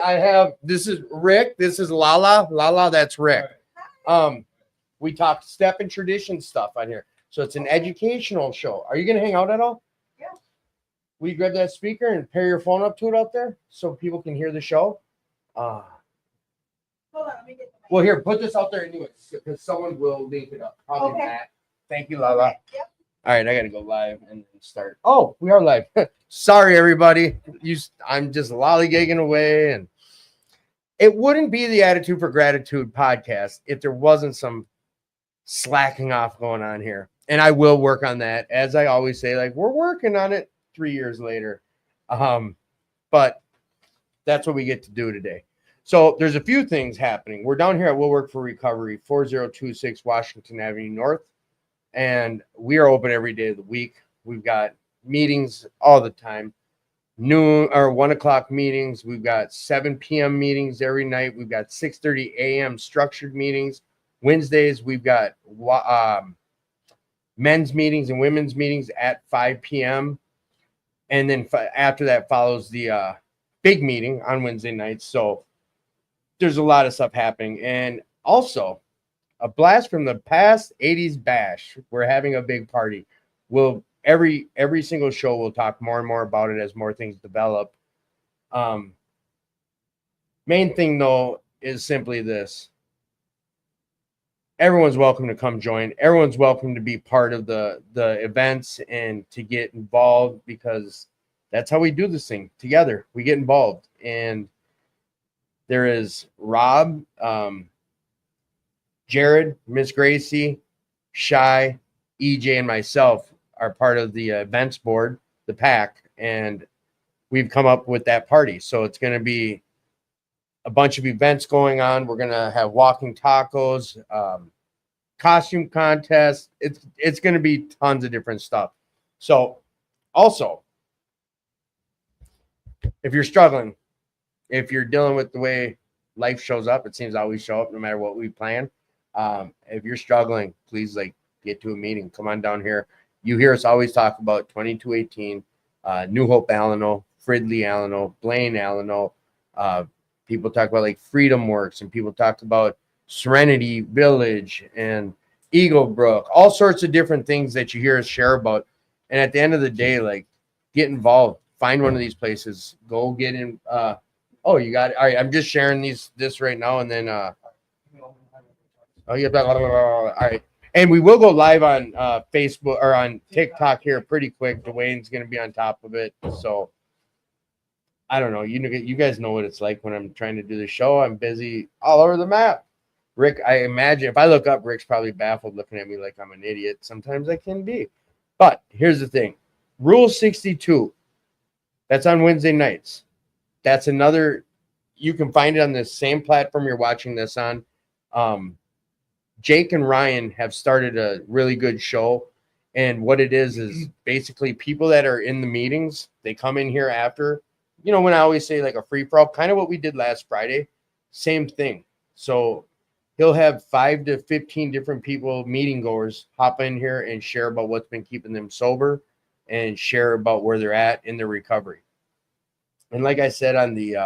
I have this is Rick. This is Lala. Lala, that's Rick. We talk step and tradition stuff on here. So it's an educational show. Are you gonna hang out at all? Yeah. Will you grab that speaker and pair your phone up to it out there so people can hear the show? Hold on, let me get the mic. Well, here, put this out there anyways, because someone will link it up. Probably Okay. Matt. Thank you, Lala. Okay, yep. All right, I gotta go live and start. Oh, we are live. Sorry, everybody. I'm just lollygagging away, and it wouldn't be the Attitude for Gratitude podcast if there wasn't some slacking off going on here. And I will work on that, as I always say. Like, we're working on it 3 years later, but that's what we get to do today. So there's a few things happening. We're down here at We'll Work for Recovery, 4026 Washington Avenue North. And we are open every day of the week. We've got meetings all the time, noon or 1 o'clock meetings. We've got 7 p.m. meetings every night. We've got 6:30 a.m. structured meetings. Wednesdays, we've got men's meetings and women's meetings at 5 p.m. And then after that follows the big meeting on Wednesday nights. So there's a lot of stuff happening. And also, a blast from the past 80s bash. We're having a big party. We'll every single show we'll talk more and more about it as more things develop. Main thing though is simply this. Everyone's welcome to come join. Everyone's welcome to be part of the events and to get involved, because that's how we do this thing together. We get involved. And there is Rob, Jared, Miss Gracie, Shy, EJ, and myself are part of the events board, the pack, and we've come up with that party. So it's going to be a bunch of events going on. We're going to have walking tacos, costume contest. It's going to be tons of different stuff. So also, if you're struggling, if you're dealing with the way life shows up, it seems to always show up no matter what we plan. If you're struggling, please get to a meeting. Come on down here. You hear us always talk about 2218, New Hope Allano, Fridley Allano, Blaine Allano. People talk about Freedom Works, and people talk about Serenity Village and Eagle Brook, all sorts of different things that you hear us share about. And at the end of the day, get involved. Find one of these places. Go get in. Oh, you got it. All right, I'm just sharing this right now, and then oh yeah, blah, blah, blah, blah. All right. And we will go live on Facebook or on TikTok here pretty quick. Dwayne's going to be on top of it. So I don't know. You guys know what it's like when I'm trying to do the show. I'm busy all over the map. Rick, I imagine if I look up, Rick's probably baffled looking at me like I'm an idiot. Sometimes I can be. But here's the thing. Rule 62. That's on Wednesday nights. That's another. You can find it on the same platform you're watching this on. Jake and Ryan have started a really good show. And what it is basically people that are in the meetings, they come in here after. You know, when I always say a free-for-all, kind of what we did last Friday, same thing. So he'll have 5 to 15 different people, meeting goers, hop in here and share about what's been keeping them sober and share about where they're at in their recovery. And like I said on the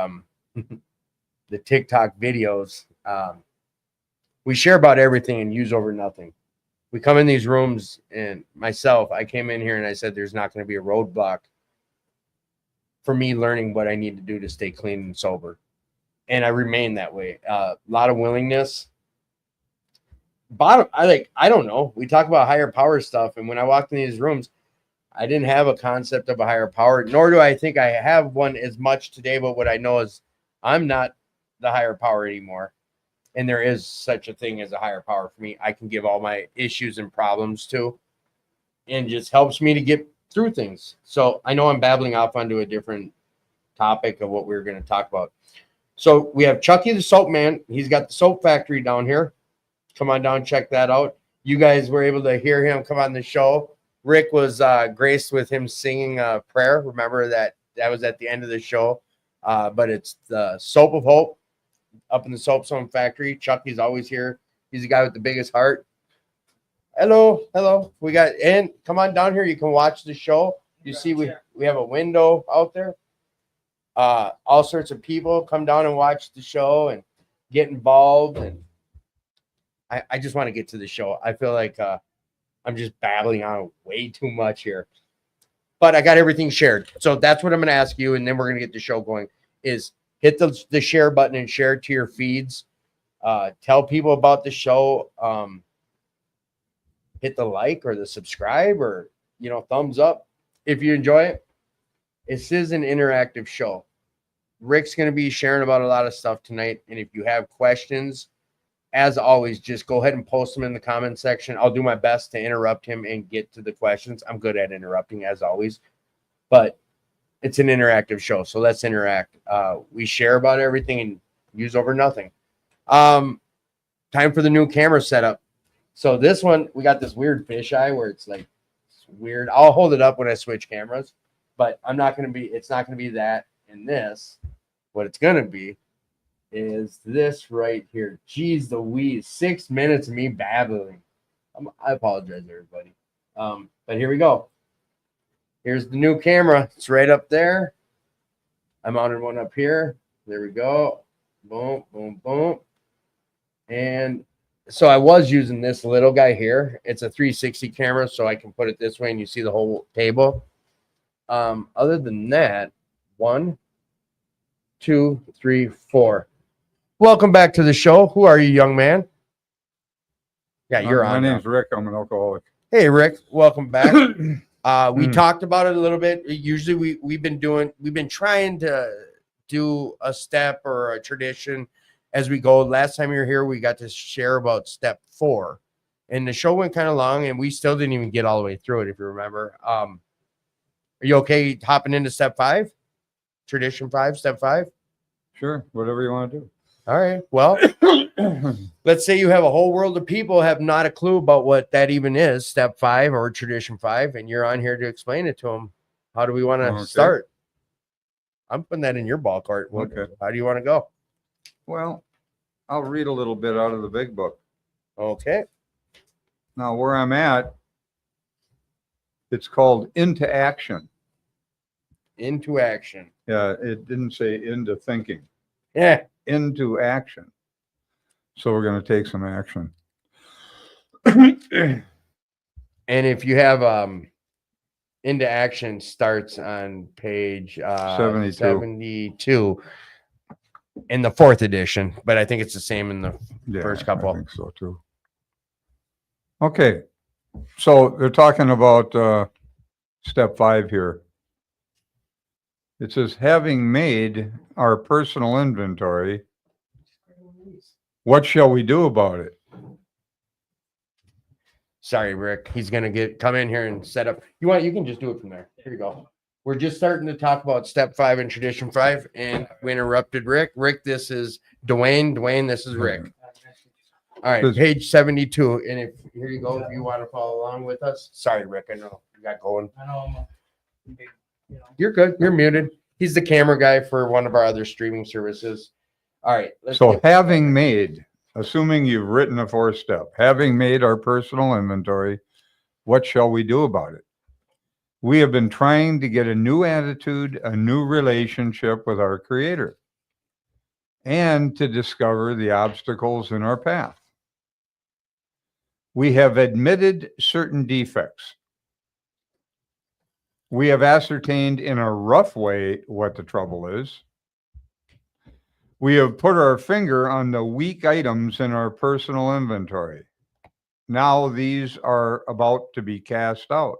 the TikTok videos, we share about everything and use over nothing. We come in these rooms, and myself, I came in here and I said there's not going to be a roadblock for me learning what I need to do to stay clean and sober. And I remain that way. A lot of willingness. I don't know. We talk about higher power stuff, and when I walked in these rooms, I didn't have a concept of a higher power, nor do I think I have one as much today. But what I know is I'm not the higher power anymore. And there is such a thing as a higher power for me. I can give all my issues and problems to, and just helps me to get through things. So I know I'm babbling off onto a different topic of what we're going to talk about. So we have Chucky the Soap Man. He's got the soap factory down here. Come on down, check that out. You guys were able to hear him come on the show. Rick was graced with him singing a prayer. Remember that was at the end of the show. But it's the Soap of Hope up in the Soap Zone factory. Chucky's always here. He's the guy with the biggest heart. Hello. And come on down here. You can watch the show. You see we have a window out there. All sorts of people come down and watch the show and get involved. And I just want to get to the show. I feel like I'm just babbling on way too much here. But I got everything shared. So that's what I'm going to ask you. And then we're going to get the show going is hit the share button and share it to your feeds. Tell people about the show. Hit the like or the subscribe or, thumbs up if you enjoy it. This is an interactive show. Rick's going to be sharing about a lot of stuff tonight. And if you have questions, as always, just go ahead and post them in the comment section. I'll do my best to interrupt him and get to the questions. I'm good at interrupting, as always. But it's an interactive show, so let's interact. We share about everything and use over nothing. Time for the new camera setup. So this one, we got this weird fisheye where it's like it's weird. I'll hold it up when I switch cameras, but it's not going to be that in this. What it's going to be is this right here. Jeez Louise, 6 minutes of me babbling. I apologize, everybody. But here we go. Here's the new camera. It's right up there. I mounted one up here. There we go. Boom, boom, boom. And so I was using this little guy here. It's a 360 camera, so I can put it this way and you see the whole table. Other than that, 1, 2, 3, 4. Welcome back to the show. Who are you, young man? Yeah, you're on. My name's Rick. I'm an alcoholic. Hey, Rick. Welcome back. We talked about it a little bit. Usually we've been trying to do a step or a tradition as we go. Last time you were here, we got to share about step 4. And the show went kind of long and we still didn't even get all the way through it, if you remember. Are you okay hopping into step 5? Tradition 5, step 5? Sure, whatever you want to do. All right. Well, let's say you have a whole world of people have not a clue about what that even is, step 5 or tradition 5, and you're on here to explain it to them. How do we want to start? I'm putting that in your ball court. Okay. How do you want to go? Well, I'll read a little bit out of the big book. Okay. Now, where I'm at, it's called Into Action. Into action. Yeah, it didn't say into thinking. Yeah. Into action. So we're going to take some action. And if you have into action starts on page 72 in the 4th edition, but I think it's the same in the first couple. I think so too. Okay. So they're talking about step 5 here. It says, having made our personal inventory, what shall we do about it? Sorry, Rick. He's gonna come in here and set up. You can just do it from there. Here you go. We're just starting to talk about step 5 and tradition 5, and we interrupted Rick. Rick, this is Dwayne. Dwayne, this is Rick. All right, page 72. And here you go. If you want to follow along with us. Sorry, Rick. I know you got going. I know. You're good. You're muted. He's the camera guy for one of our other streaming services. All right. So having made, assuming you've written a 4th step, having made our personal inventory, what shall we do about it? We have been trying to get a new attitude, a new relationship with our Creator, and to discover the obstacles in our path. We have admitted certain defects. We have ascertained in a rough way what the trouble is. We have put our finger on the weak items in our personal inventory. Now these are about to be cast out.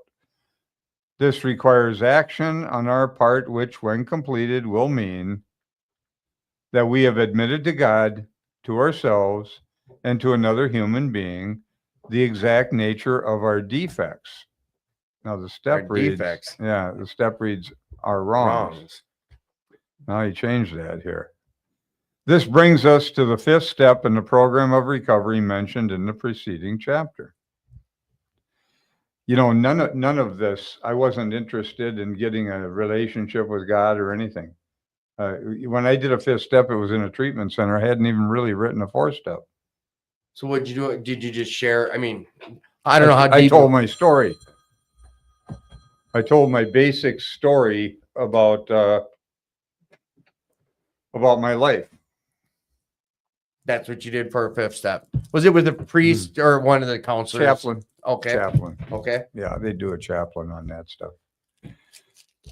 This requires action on our part, which when completed will mean that we have admitted to God, to ourselves, and to another human being the exact nature of our defects. Now the step reads, defects. Yeah, the step reads our wrongs. Now he changed that here. This brings us to the 5th step in the program of recovery mentioned in the preceding chapter. You know, none of this, I wasn't interested in getting a relationship with God or anything. When I did a 5th step, it was in a treatment center. I hadn't even really written a 4th step. So what'd you do? Did you just share? I mean, I don't know how deep. I told my story. I told my basic story about about my life. That's what you did for a fifth step. Was it with a priest or one of the counselors? Chaplain. Okay. Chaplain. Okay. Yeah, they do a chaplain on that stuff.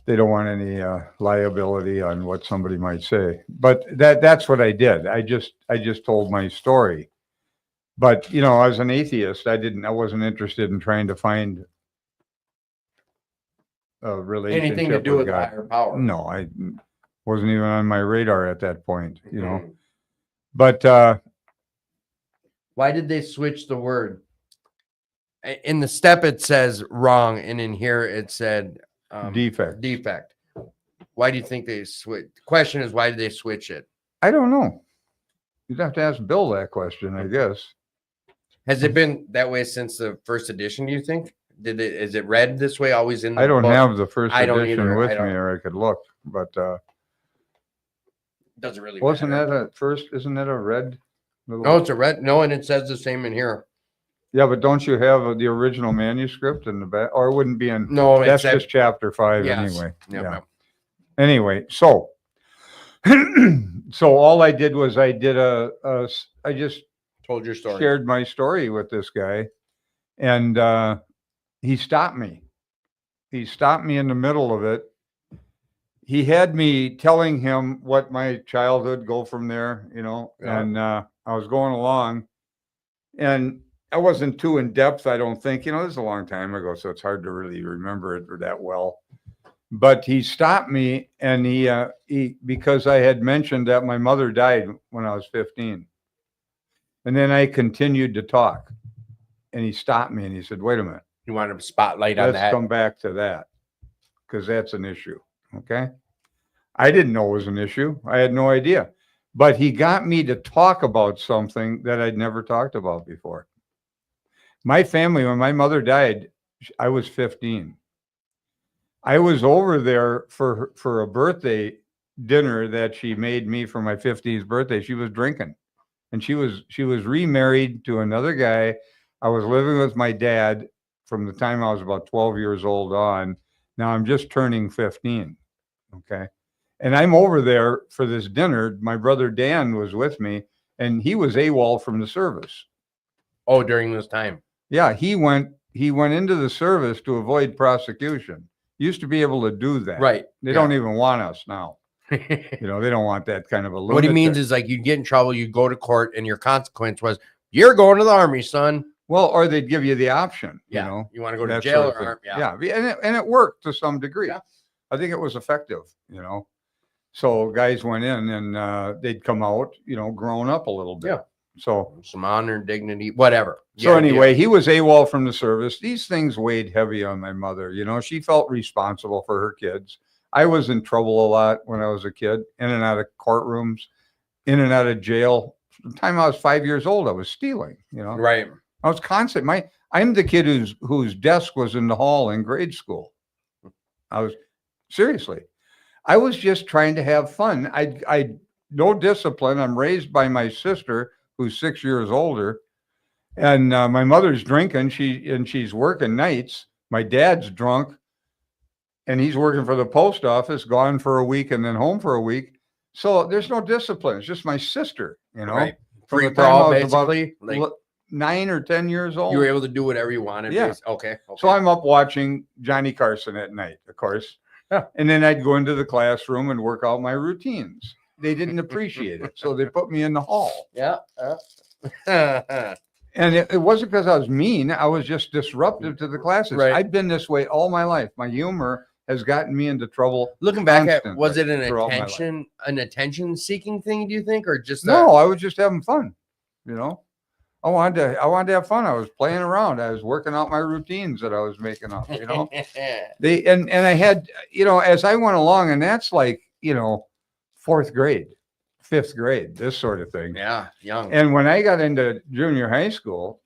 They don't want any liability on what somebody might say. But that's what I did. I just told my story. But you know, as an atheist, I wasn't interested in trying to find a relationship Anything to do with God. higher power? No, I wasn't even on my radar at that point, you know. Mhm. But Why did they switch the word? In the step it says wrong, and in here it said defect. defect. Why do you think they switch? The question is, why did they switch it? I don't know. You'd have to ask Bill that question, I guess. Has it been that way since the first edition, do you think? Is it read this way always in the I don't book? have the first I don't edition either. with I me, don't- or I could look. But Doesn't really wasn't matter. that at first? Isn't that a red? Little... No, it's a red. No, and it says the same in here. Yeah, but don't you have the original manuscript in the back? Or it wouldn't be in. No, That's it's just chapter 5 yes. anyway. Yep, Yeah. yep. Anyway, so so all I did was I just Told your story. shared my story with this guy, and he stopped me. He stopped me in the middle of it. He had me telling him what my childhood, go from there, you know, Yeah. and I was going along, and I wasn't too in depth, I don't think, you know, this is a long time ago, so it's hard to really remember it that well. But he stopped me, and he because I had mentioned that my mother died when I was 15. And then I continued to talk, and he stopped me and he said, "Wait a minute. You wanted a spotlight on Let's that. come back to that, because that's an issue." Okay. I didn't know it was an issue. I had no idea. But he got me to talk about something that I'd never talked about before. My family, when my mother died, I was 15. I was over there for a birthday dinner that she made me for my 15th birthday. She was drinking, and she was remarried to another guy. I was living with my dad from the time I was about 12 years old on. Now I'm just turning 15. Okay. And I'm over there for this dinner. My brother Dan was with me, and he was AWOL from the service. Oh, during this time. Yeah, he went into the service to avoid prosecution. Used to be able to do that. Right. They don't even want us now. You know, they don't want that kind of a lunatic. What he means is, like, you'd get in trouble, you'd go to court, and your consequence was you're going to the army, son. well, or they'd give you the option. Yeah. You know, You want to go to that jail sort of or thing. yeah. Yeah, and it worked to some degree. Yeah. I think it was effective. You know, so guys went in and they'd come out, you know, grown up a little bit. Yeah. So Some honor, dignity, whatever. So anyway, he was AWOL from the service. These things weighed heavy on my mother. You know, she felt responsible for her kids. I was in trouble a lot when I was a kid, in and out of courtrooms, in and out of jail. From the time I was 5 years old, I was stealing, you know. Right. I was constant. I'm the kid whose desk was in the hall in grade school. Seriously. I was just trying to have fun. I no discipline. I'm raised by my sister, who's 6 years older. And my mother's drinking. She's working nights. My dad's drunk, and he's working for the post office, gone for a week and then home for a week. So there's no discipline. It's just my sister, you know. Right. From Free the for time all, I was about basically. Like, 9 or 10 years old. you were able to do whatever you wanted. Yeah. Okay. So I'm up watching Johnny Carson at night, of course. Yeah. And then I'd go into the classroom and work out my routines. They didn't appreciate it. So they put me in the hall. Yeah. And it wasn't because I was mean. I was just disruptive to the classes. Right. I've been this way all my life. My humor has gotten me into trouble. Looking back at, Constantly was it throughout my life. an attention seeking thing, do you think, or just No, I was just having fun. You know, I wanted to have fun. I was playing around. I was working out my routines that I was making up, you know. And I had, you know, as I went along, and that's like, you know, 4th grade, 5th grade, this sort of thing. Yeah, young. And when I got into junior high school,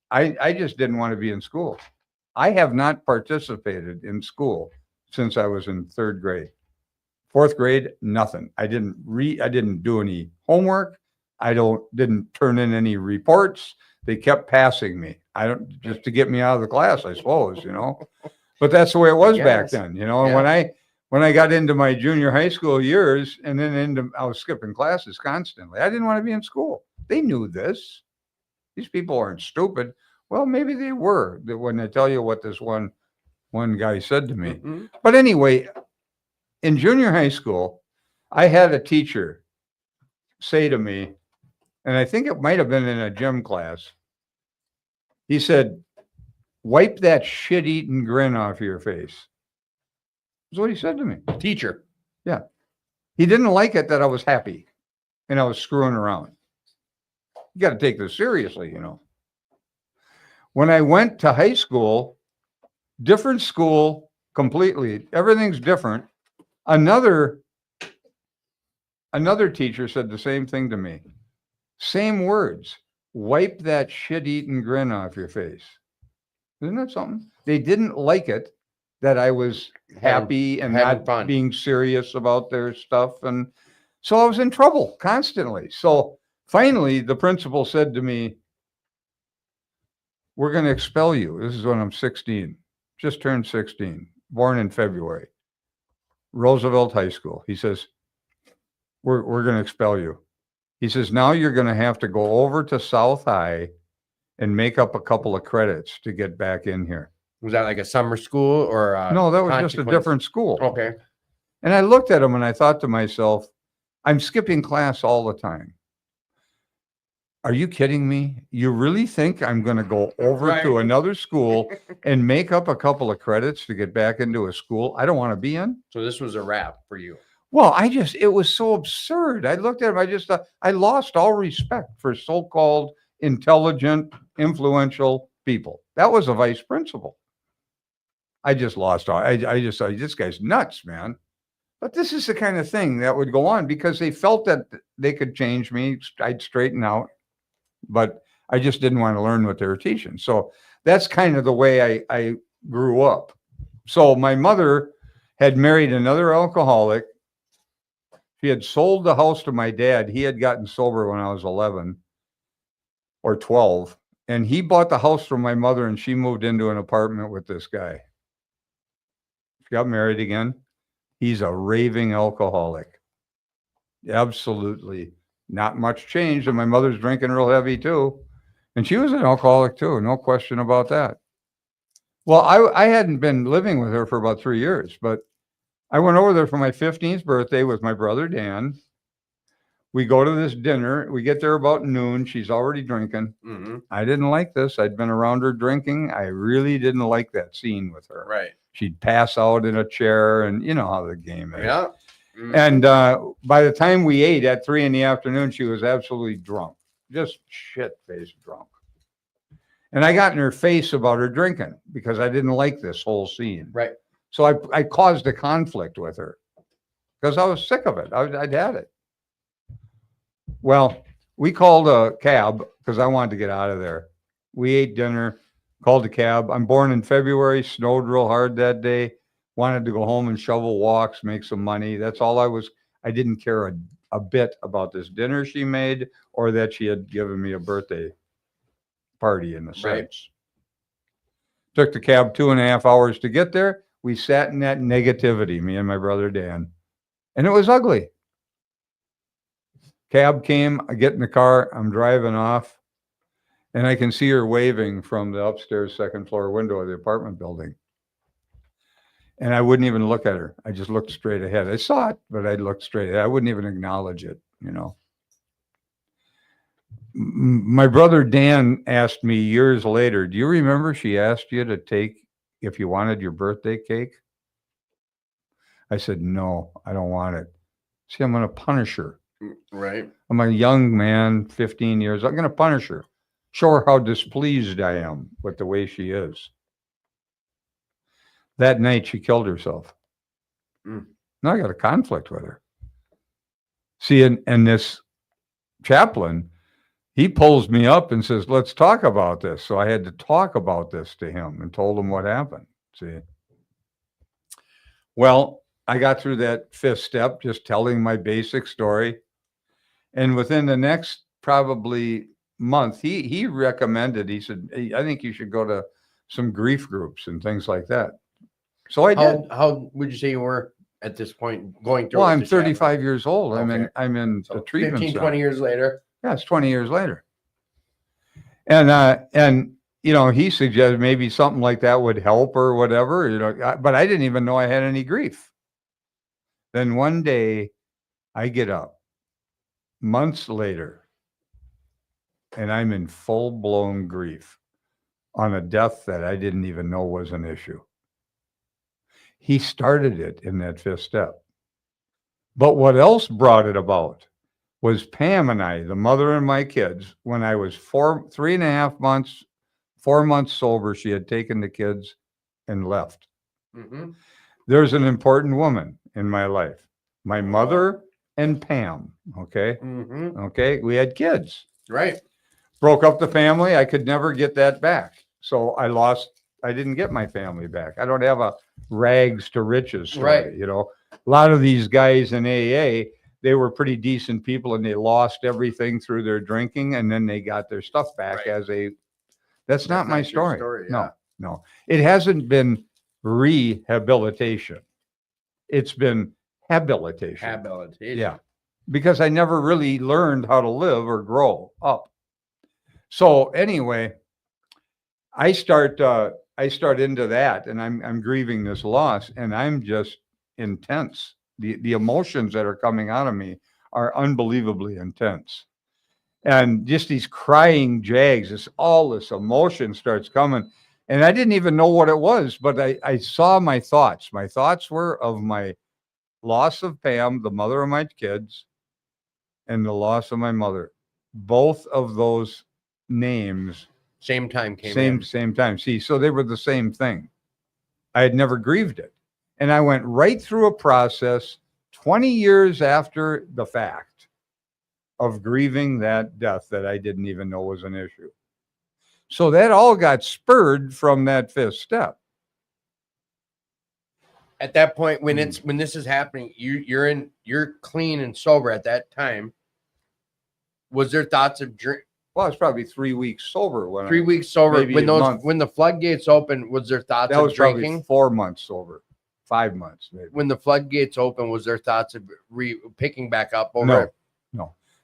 I just didn't want to be in school. I have not participated in school since I was in 3rd grade. 4th grade, nothing. I didn't do any homework. I didn't turn in any reports. They kept passing me. Just to get me out of the class, I suppose, you know. But that's the way it was back Yes. then, you know. And Yeah. when I got into my junior high school years and then I was skipping classes constantly. I didn't want to be in school. They knew this. These people aren't stupid. Well, maybe they were when they tell you what this one guy said to me. Mhm. But anyway, in junior high school, I had a teacher say to me, and I think it might have been in a gym class. He said, "Wipe that shit-eating grin off your face." That's what he said to me. Teacher. He didn't like it that I was happy and I was screwing around. You got to take this seriously, you know. When I went to high school, different school completely, everything's different. Another teacher said the same thing to me. Same words. Wipe that shit-eating grin off your face. Isn't that something? They didn't like it that I was happy and having not fun. being serious about their stuff. And so I was in trouble constantly. So finally, the principal said to me, "We're going to expel you." This is when I'm 16, just turned 16, born in February, Roosevelt High School. He says, we're going to expel you. He says, now you're going to have to go over to South High and make up a couple of credits to get back in here. Was that like a summer school or No, that was just a consequence? different school. Okay. And I looked at him and I thought to myself, I'm skipping class all the time. Are you kidding me? You really think I'm going to go over to Right. another school and make up a couple of credits to get back into a school I don't want to be in? So this was a wrap for you. Well, it was so absurd. I looked at him, I just thought, I lost all respect for so-called intelligent, influential people. That was a vice principal. I just lost all, I just thought, this guy's nuts, man. But this is the kind of thing that would go on because they felt that they could change me. I'd straighten out, but I just didn't want to learn what they were teaching. So that's kind of the way I grew up. So my mother had married another alcoholic. She had sold the house to my dad. He had gotten sober when I was 11 or 12. And he bought the house from my mother and she moved into an apartment with this guy. She got married again. He's a raving alcoholic. Absolutely not much changed. And my mother's drinking real heavy too. And she was an alcoholic too. No question about that. Well, I hadn't been living with her for about 3 years, but I went over there for my 15th birthday with my brother, Dan. We go to this dinner. We get there about noon. She's already drinking. Mm-hmm. I didn't like this. I'd been around her drinking. I really didn't like that scene with her. Right. She'd pass out in a chair and you know how the game is. Yeah. Mhm. And by the time we ate at 3 p.m, she was absolutely drunk, just shit-faced drunk. And I got in her face about her drinking because I didn't like this whole scene. Right. So I caused a conflict with her because I was sick of it. I'd had it. Well, we called a cab because I wanted to get out of there. We ate dinner, called a cab. I'm born in February, snowed real hard that day. Wanted to go home and shovel walks, make some money. That's all I didn't care a bit about this dinner she made or that she had given me a birthday party in the sense. Right. Took the cab 2.5 hours to get there. We sat in that negativity, me and my brother Dan, and it was ugly. Cab came, I get in the car, I'm driving off, and I can see her waving from the upstairs second floor window of the apartment building. And I wouldn't even look at her. I just looked straight ahead. I saw it, but I looked straight ahead. I wouldn't even acknowledge it, you know. My brother Dan asked me years later, do you remember she asked you to take if you wanted your birthday cake? I said, no, I don't want it. See, I'm going to punish her. Right. I'm a young man, 15 years. I'm going to punish her. Show her how displeased I am with the way she is. That night, she killed herself. Mm. Now I got a conflict with her. See, and this chaplain, he pulls me up and says, let's talk about this. So I had to talk about this to him and told him what happened. See? Well, I got through that 5th step, just telling my basic story. And within the next probably month, he recommended, he said, hey, I think you should go to some grief groups and things like that. So I did. How would you say you were? at this point going through? Well, with I'm the Chapman? 35 years old. Okay. I'm in So the treatment 15, center. 20 years later. Yeah, it's 20 years later. And you know, he suggested maybe something like that would help or whatever, you know, but I didn't even know I had any grief. Then one day I get up months later and I'm in full blown grief on a death that I didn't even know was an issue. He started it in that fifth step. But what else brought it about was Pam and I, the mother and my kids, when I was 3.5 months, 4 months sober, she had taken the kids and left. Mm-hmm. There's an important woman in my life, my mother and Pam. Okay. Mm-hmm. Okay. We had kids. Right. Broke up the family. I could never get that back. So I didn't get my family back. I don't have a rags to riches story. Right. You know, a lot of these guys in AA, they were pretty decent people and they lost everything through their drinking and then they got their stuff back Right. That's not my your story. yeah. No. It hasn't been rehabilitation. It's been habilitation. Habilitation. Yeah. Because I never really learned how to live or grow up. So anyway, I start into that and I'm grieving this loss and I'm just intense. The emotions that are coming out of me are unbelievably intense. And just these crying jags, all this emotion starts coming. And I didn't even know what it was, but I saw my thoughts. My thoughts were of my loss of Pam, the mother of my kids, and the loss of my mother. Both of those names Same time came in. same time. See, so they were the same thing. I had never grieved it. And I went right through a process 20 years after the fact of grieving that death that I didn't even know was an issue. So that all got spurred from that fifth step. At that point, when this is happening, you're clean and sober at that time. Was there thoughts of drink? Well, I was probably 3 weeks sober when 3 weeks sober. maybe a month. When the floodgates open, was there thoughts that of was probably drinking? 4 months sober, 5 months maybe. When the floodgates open, was there thoughts of picking back up over it?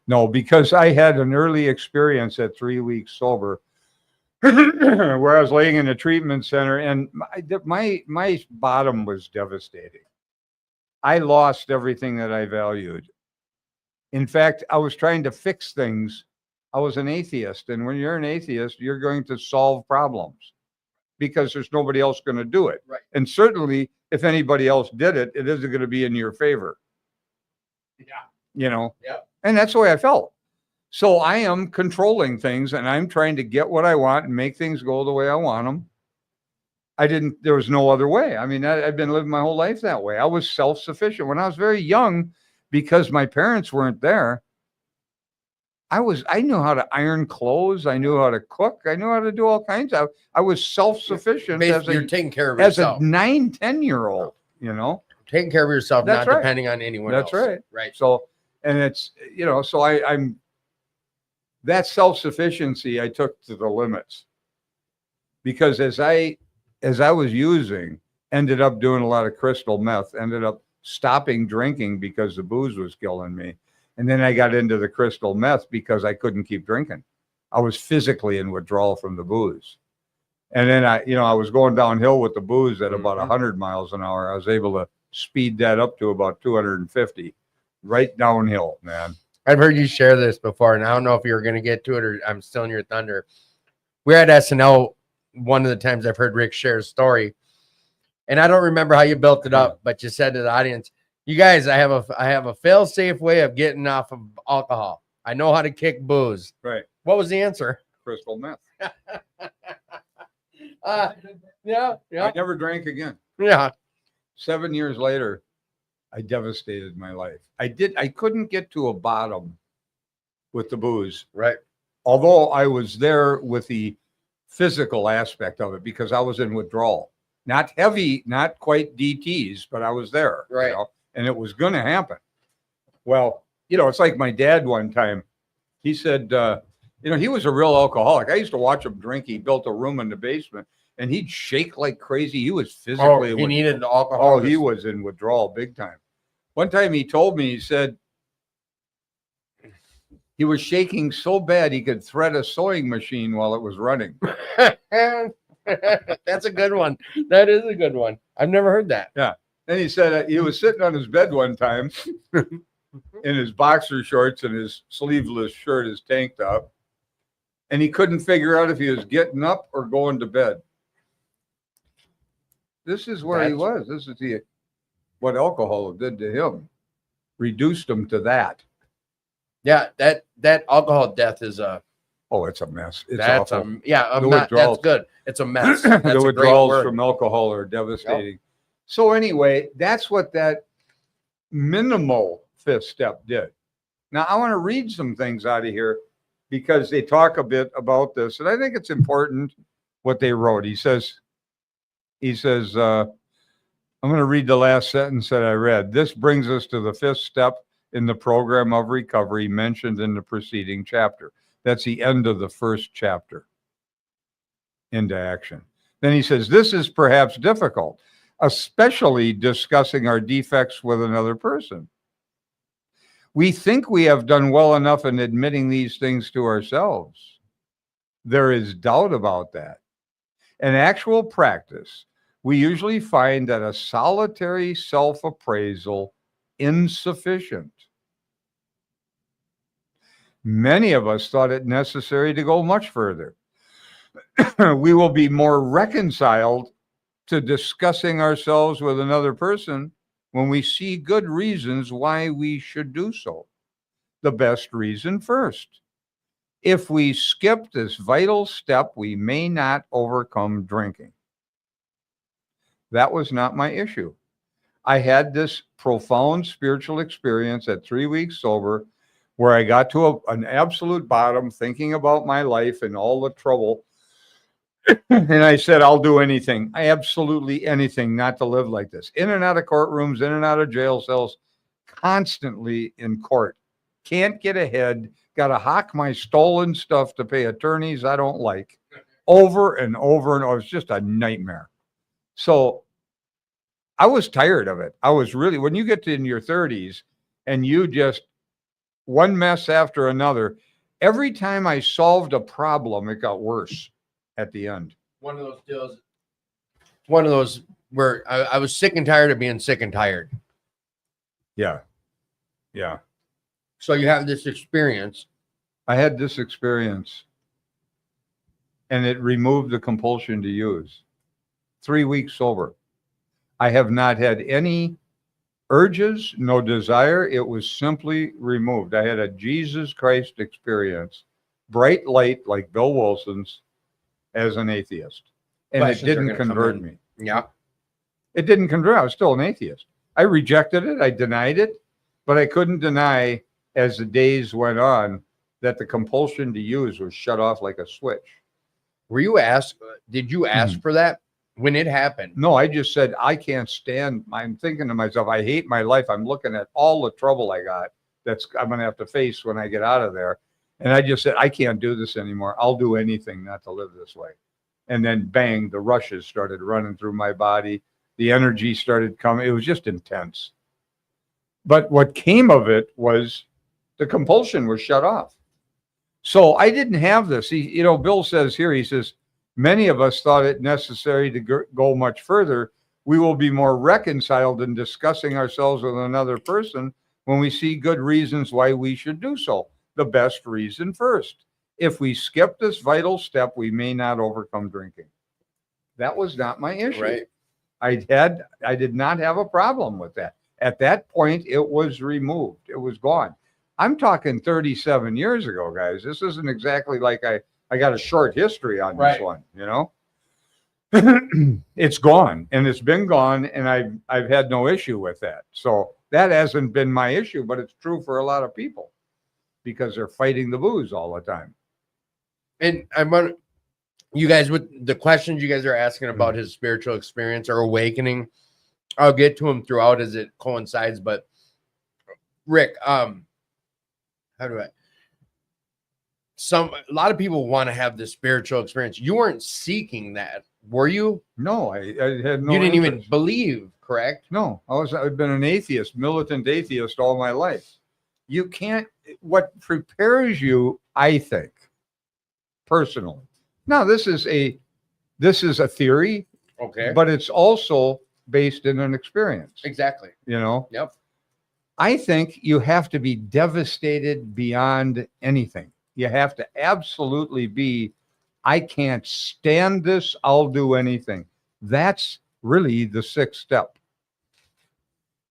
No, because I had an early experience at 3 weeks sober where I was laying in a treatment center and my bottom was devastating. I lost everything that I valued. In fact, I was trying to fix things. I was an atheist. And when you're an atheist, you're going to solve problems because there's nobody else going to do it. Right. And certainly if anybody else did it, it isn't going to be in your favor. Yeah. You know? Yeah. And that's the way I felt. So I am controlling things and I'm trying to get what I want and make things go the way I want them. There was no other way. I mean, I've been living my whole life that way. I was self-sufficient. When I was very young, because my parents weren't there, I knew how to iron clothes. I knew how to cook. I knew how to do all kinds of, I was self-sufficient Basically, you're taking care of as a yourself. 9-10-year-old, you know? Taking care of yourself, That's not right. depending on anyone That's else. right. Right. So, and it's, you know, so I'm that self-sufficiency I took to the limits because as I was using, ended up doing a lot of crystal meth, ended up stopping drinking because the booze was killing me. And then I got into the crystal meth because I couldn't keep drinking. I was physically in withdrawal from the booze. And then I was going downhill with the booze at about 100 miles an hour. I was able to speed that up to about 250, right downhill, man. I've heard you share this before, and I don't know if you're going to get to it or I'm still in your thunder. We're at SNL one of the times I've heard Rick share a story, and I don't remember how you built it up, but you said to the audience, "You guys, I have a fail-safe way of getting off of alcohol. I know how to kick booze." Right. What was the answer? Crystal meth. Yeah. I never drank again. Yeah. 7 years later, I devastated my life. I couldn't get to a bottom with the booze. Right. Although I was there with the physical aspect of it because I was in withdrawal. Not heavy, not quite DTs, but I was there. Right. You know, and it was going to happen. Well, it's like my dad one time. He said, he was a real alcoholic. I used to watch him drink. He built a room in the basement. and he'd shake like crazy. He was physically. he needed alcohol. Oh, he was in withdrawal big time. One time he told me, he said he was shaking so bad he could thread a sewing machine while it was running. That's a good one. That is a good one. I've never heard that. Yeah. And he said he was sitting on his bed one time in his boxer shorts and his sleeveless shirt, his tank top, and he couldn't figure out if he was getting up or going to bed. This is where he was. This is what alcohol did to him. Reduced him to that. Yeah, that alcohol death is a. Oh, it's a mess. It's that's awful. that's good. It's a mess. That's The a great withdrawals word. from alcohol are devastating. Yep. So anyway, that's what that minimal fifth step did. Now I want to read some things out of here because they talk a bit about this, and I think it's important what they wrote. He says, I'm going to read the last sentence that I read. This brings us to the fifth step in the program of recovery mentioned in the preceding chapter. That's the end of the first chapter. Into action. Then he says, this is perhaps difficult, especially discussing our defects with another person. We think we have done well enough in admitting these things to ourselves. There is doubt about that. In actual practice, we usually find that a solitary self-appraisal insufficient. Many of us thought it necessary to go much further. We will be more reconciled to discussing ourselves with another person when we see good reasons why we should do so. The best reason first. If we skip this vital step, we may not overcome drinking. That was not my issue. I had this profound spiritual experience at 3 weeks sober where I got to an absolute bottom thinking about my life and all the trouble. And I said, I'll do anything, absolutely anything not to live like this. In and out of courtrooms, in and out of jail cells, constantly in court. Can't get ahead. Got to hawk my stolen stuff to pay attorneys I don't like. Over and over and over. It's just a nightmare. So I was tired of it. I was really, when you get to in your 30s and you just, one mess after another, every time I solved a problem, it got worse at the end. One of those deals, one of those where I was sick and tired of being sick and tired. Yeah. Yeah. So you have this experience. I had this experience and it removed the compulsion to use. 3 weeks sober. I have not had any urges, no desire. It was simply removed. I had a Jesus Christ experience, bright light like Bill Wilson's as an atheist. And Questions it didn't convert me. Yeah. It didn't convert. I was still an atheist. I rejected it. I denied it, but I couldn't deny as the days went on that the compulsion to use was shut off like a switch. Were you asked, did you ask for that when it happened? No, I just said, I can't stand, I'm thinking to myself, I hate my life. I'm looking at all the trouble I got I'm going to have to face when I get out of there. And I just said, I can't do this anymore. I'll do anything not to live this way. And then bang, the rushes started running through my body. The energy started coming. It was just intense. But what came of it was the compulsion was shut off. So I didn't have this. Bill says here, he says, many of us thought it necessary to go much further. We will be more reconciled in discussing ourselves with another person when we see good reasons why we should do so. The best reason first. If we skip this vital step, we may not overcome drinking. That was not my issue. Right. I did not have a problem with that. At that point, it was removed. It was gone. I'm talking 37 years ago, guys. This isn't exactly like I got a short history on this one, It's gone and it's been gone and I've had no issue with that. So that hasn't been my issue, but it's true for a lot of people because they're fighting the booze all the time. And I want you guys with the questions you guys are asking about his spiritual experience or awakening. I'll get to him throughout as it coincides, but Rick, how do I? A lot of people want to have this spiritual experience. You weren't seeking that Were you? No, I had no you didn't even interest. believe, correct? No, I've been an atheist, militant atheist all my life. You can't, what prepares you, I think, personally. Now, this is a theory, Okay. but it's also based in an experience, Exactly. you know? Yep. I think you have to be devastated beyond anything. You have to absolutely be, I can't stand this, I'll do anything. That's really the sixth step.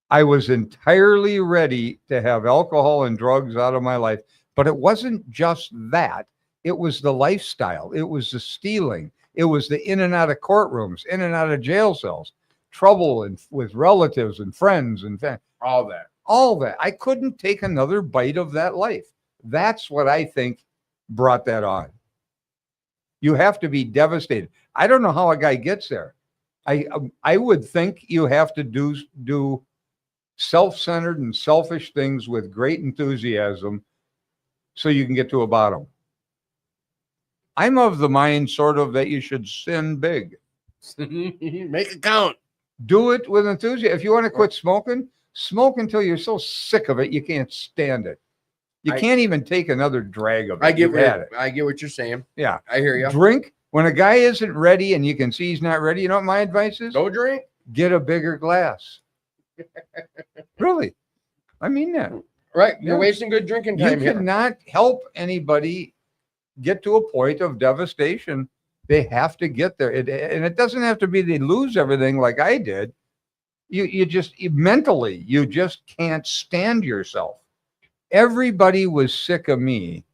I was entirely ready to have alcohol and drugs out of my life, but it wasn't just that. It was the lifestyle. It was the stealing. It was the in and out of courtrooms, in and out of jail cells, trouble and with relatives and friends and All that. all that. I couldn't take another bite of that life. That's what I think brought that on. You have to be devastated. I don't know how a guy gets there. I would think you have to do self-centered and selfish things with great enthusiasm so you can get to a bottom. I'm of the mind sort of that you should sin big. Make it count. Do it with enthusiasm. If you want to quit smoking, smoke until you're so sick of it you can't stand it. You can't even take another drag of it. I get You've had it. I get what you're saying. Yeah. I hear you. Drink when a guy isn't ready and you can see he's not ready. You know what my advice is? Go drink. Get a bigger glass. Really. I mean that. Right. You're Yeah. wasting good drinking You time here. cannot help anybody get to a point of devastation. They have to get there. And it doesn't have to be they lose everything like I did. Mentally, you just can't stand yourself. Everybody was sick of me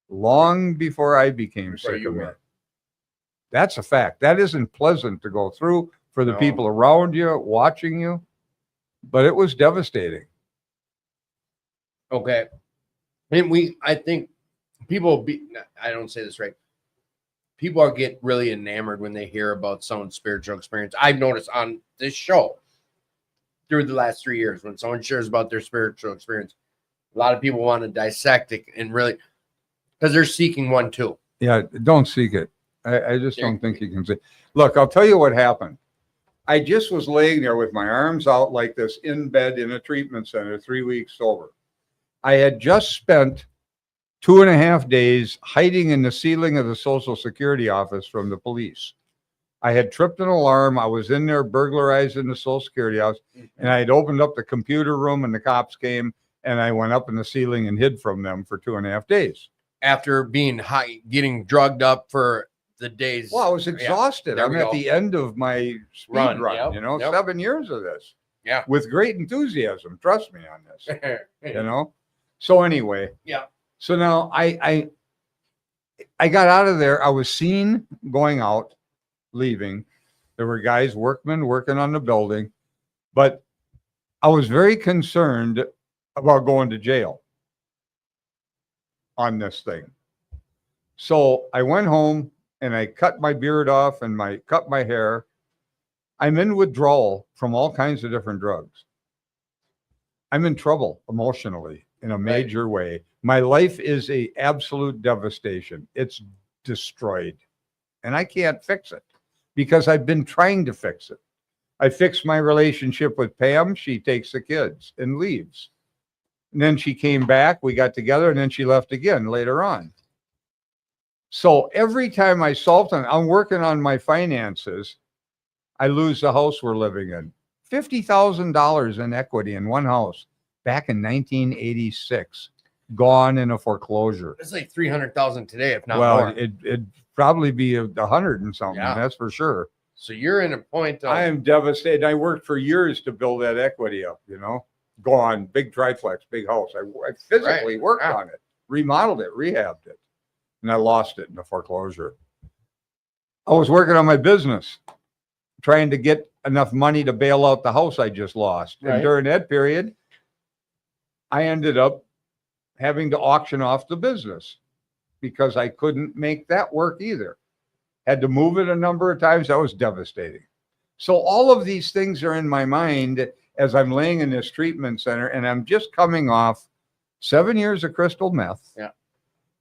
long before I became Before sick you of me. were. That's a fact. That isn't pleasant to go through for the No. people around you, watching you, but it was devastating. Okay. And I think I don't say this right. People get really enamored when they hear about someone's spiritual experience. I've noticed on this show through the last 3 years, when someone shares about their spiritual experience, a lot of people want to dissect it and really, because they're seeking one too. Yeah, don't seek it. I just There- don't think you can say. Look, I'll tell you what happened. I just was laying there with my arms out like this in bed in a treatment center, 3 weeks sober. I had just spent 2.5 days hiding in the ceiling of the Social Security office from the police. I had tripped an alarm. I was in there burglarizing the Social Security office, and I had opened up the computer room, and the cops came, and I went up in the ceiling and hid from them for 2.5 days. After being high, getting drugged up for the days. Well, I was Yeah, exhausted. there I'm we at go. the end of my speed Run, run, yep, 7 years of this. Yeah. With great enthusiasm. Trust me on this, you Yeah. know? So anyway. Yeah. So now I got out of there. I was seen going out, leaving. There were guys, workmen working on the building, but I was very concerned about going to jail on this thing. So I went home and I cut my beard off and cut my hair. I'm in withdrawal from all kinds of different drugs. I'm in trouble emotionally in a major way. My life is a absolute devastation. It's destroyed. And I can't fix it because I've been trying to fix it. I fixed my relationship with Pam. She takes the kids and leaves. And then she came back, we got together, and then she left again later on. So every time I solve something, I'm working on my finances, I lose the house we're living in. $50,000 in equity in one house back in 1986, gone in a foreclosure. It's like 300,000 today, if not Well, more. it'd probably be 100 and something, Yeah. that's for sure. So you're in a point of I am devastated. I worked for years to build that equity up, gone, big triplex, big house. I physically worked Yeah. on it, remodeled it, rehabbed it, and I lost it in the foreclosure. I was working on my business, trying to get enough money to bail out the house I just lost. Right. And during that period, I ended up having to auction off the business because I couldn't make that work either. Had to move it a number of times. That was devastating. So all of these things are in my mind as I'm laying in this treatment center, and I'm just coming off 7 years of crystal meth. Yeah.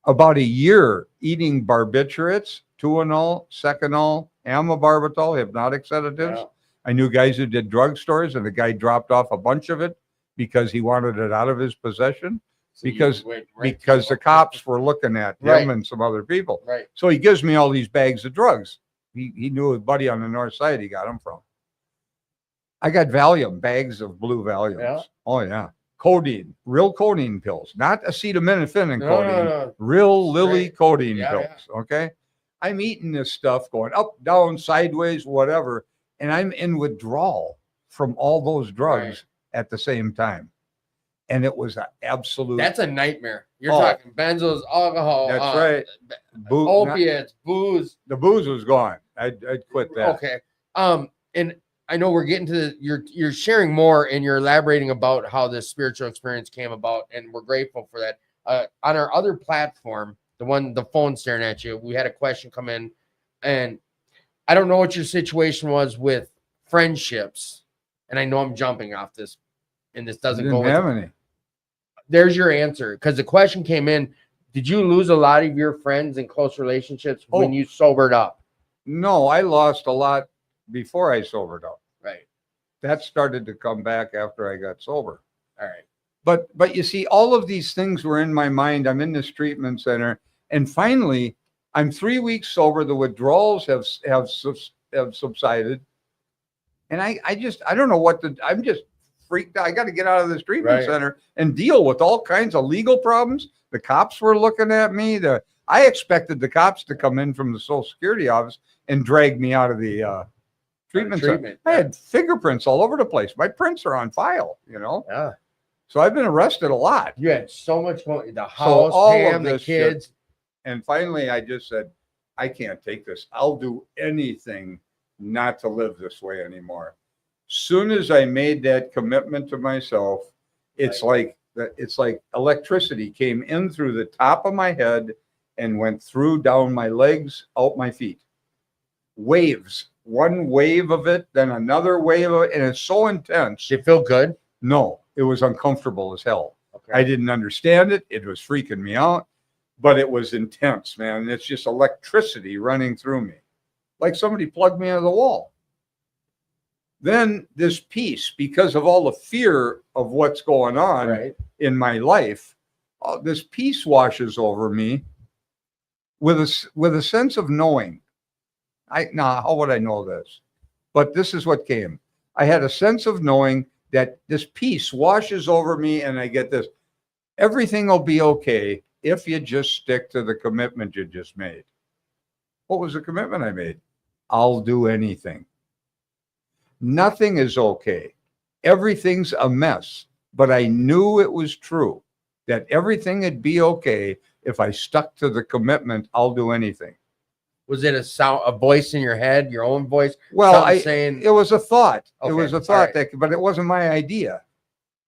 About a year eating barbiturates, Tuinol, Seconal, Amobarbital, hypnotic sedatives. Yeah. I knew guys who did drugstores, and the guy dropped off a bunch of it because he wanted it out of his possession So you because went right because to- the cops were looking at him Right. and some other people. Right. So he gives me all these bags of drugs. He knew his buddy on the north side he got them from. I got Valium, bags of blue Valiums. Yeah. Oh, yeah. Codeine, real codeine pills, not acetaminophen and No, codeine, no. real Lilly Straight. codeine Yeah, pills. Okay. I'm eating this stuff going up, down, sideways, whatever. And I'm in withdrawal from all those drugs Right. at the same time. And it was an absolute. That's a nightmare. You're Oh. talking benzos, alcohol. That's right. Not- Opiates, booze. the booze was gone. I'd quit that. Okay. And I know we're getting to you're sharing more and you're elaborating about how this spiritual experience came about, and we're grateful for that. On our other platform, the phone staring at you, we had a question come in, and I don't know what your situation was with friendships, and I know I'm jumping off this, and this I doesn't didn't go with have any. there's your answer, because the question came in. Did you lose a lot of your friends and close relationships when Oh. you sobered up? No, I lost a lot before I sobered up. Right. That started to come back after I got sober. All right. But you see, all of these things were in my mind. I'm in this treatment center, and finally, I'm 3 weeks sober. The withdrawals have subsided, and I don't know what to. I'm just freaked out. I got to get out of this treatment Right. center and deal with all kinds of legal problems. The cops were looking at me. I expected the cops to come in from the Social Security office and drag me out of the treatment center. I had fingerprints all over the place. My prints are on file, Yeah. So I've been arrested a lot. You had so much going. The So house, all Pam, of the this shit- kids. And finally, I just said, I can't take this. I'll do anything not to live this way anymore. Soon as I made that commitment to myself, it's like electricity came in through the top of my head and went through down my legs, out my feet. Waves. One wave of it, then another wave of it, and it's so intense. Did it feel good? No, it was uncomfortable as hell. Okay. I didn't understand it. It was freaking me out, but it was intense, man. It's just electricity running through me, like somebody plugged me into the wall. Then this peace, because of all the fear of what's going on Right. in my life, this peace washes over me with a sense of knowing. How would I know this? But this is what came. I had a sense of knowing that this peace washes over me, and I get this. Everything will be okay if you just stick to the commitment you just made. What was the commitment I made? I'll do anything. Nothing is okay. Everything's a mess. But I knew it was true, that everything would be okay if I stuck to the commitment. I'll do anything. Was it a voice in your head, your own voice? Well, Something saying, it was a thought. It Okay, was a all thought right. but it wasn't my idea.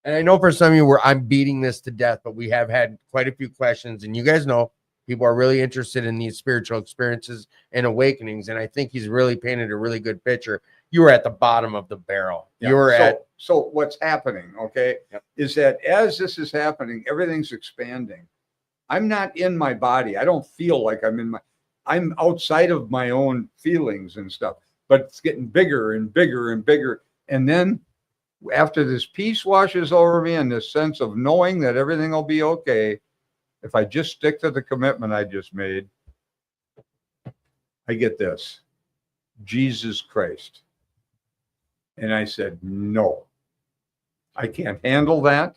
and I know for some of you, I'm beating this to death, but we have had quite a few questions, and you guys know people are really interested in these spiritual experiences and awakenings, and I think he's really painted a really good picture. You were at the bottom of the barrel. You were So what's happening, okay, Yep. is that as this is happening, everything's expanding. I'm not in my body. I don't feel like I'm outside of my own feelings and stuff, but it's getting bigger and bigger and bigger. And then after this peace washes over me and this sense of knowing that everything will be okay, if I just stick to the commitment I just made, I get this: Jesus Christ. And I said, no, I can't handle that.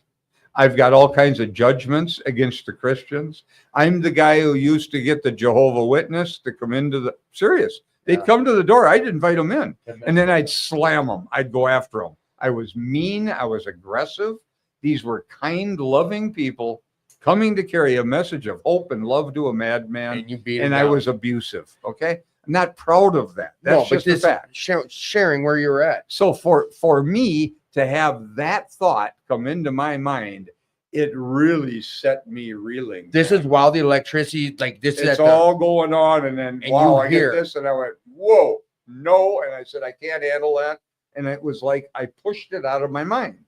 I've got all kinds of judgments against the Christians. I'm the guy who used to get the Jehovah Witness to come into the serious. They'd Yeah. come to the door. I'd invite them in, and then I'd slam them. I'd go after them. I was mean. I was aggressive. These were kind, loving people coming to carry a message of hope and love to a madman. and you beat And it I down. was abusive. Okay. I'm not proud of that. That's just a fact. Sharing where you're at. So for me to have that thought come into my mind, it really set me reeling. This is while the electricity, like this is It's at the, all going on, and then And wow, you I hear- get this, and I went, whoa, no, and I said, I can't handle that, and it was like I pushed it out of my mind.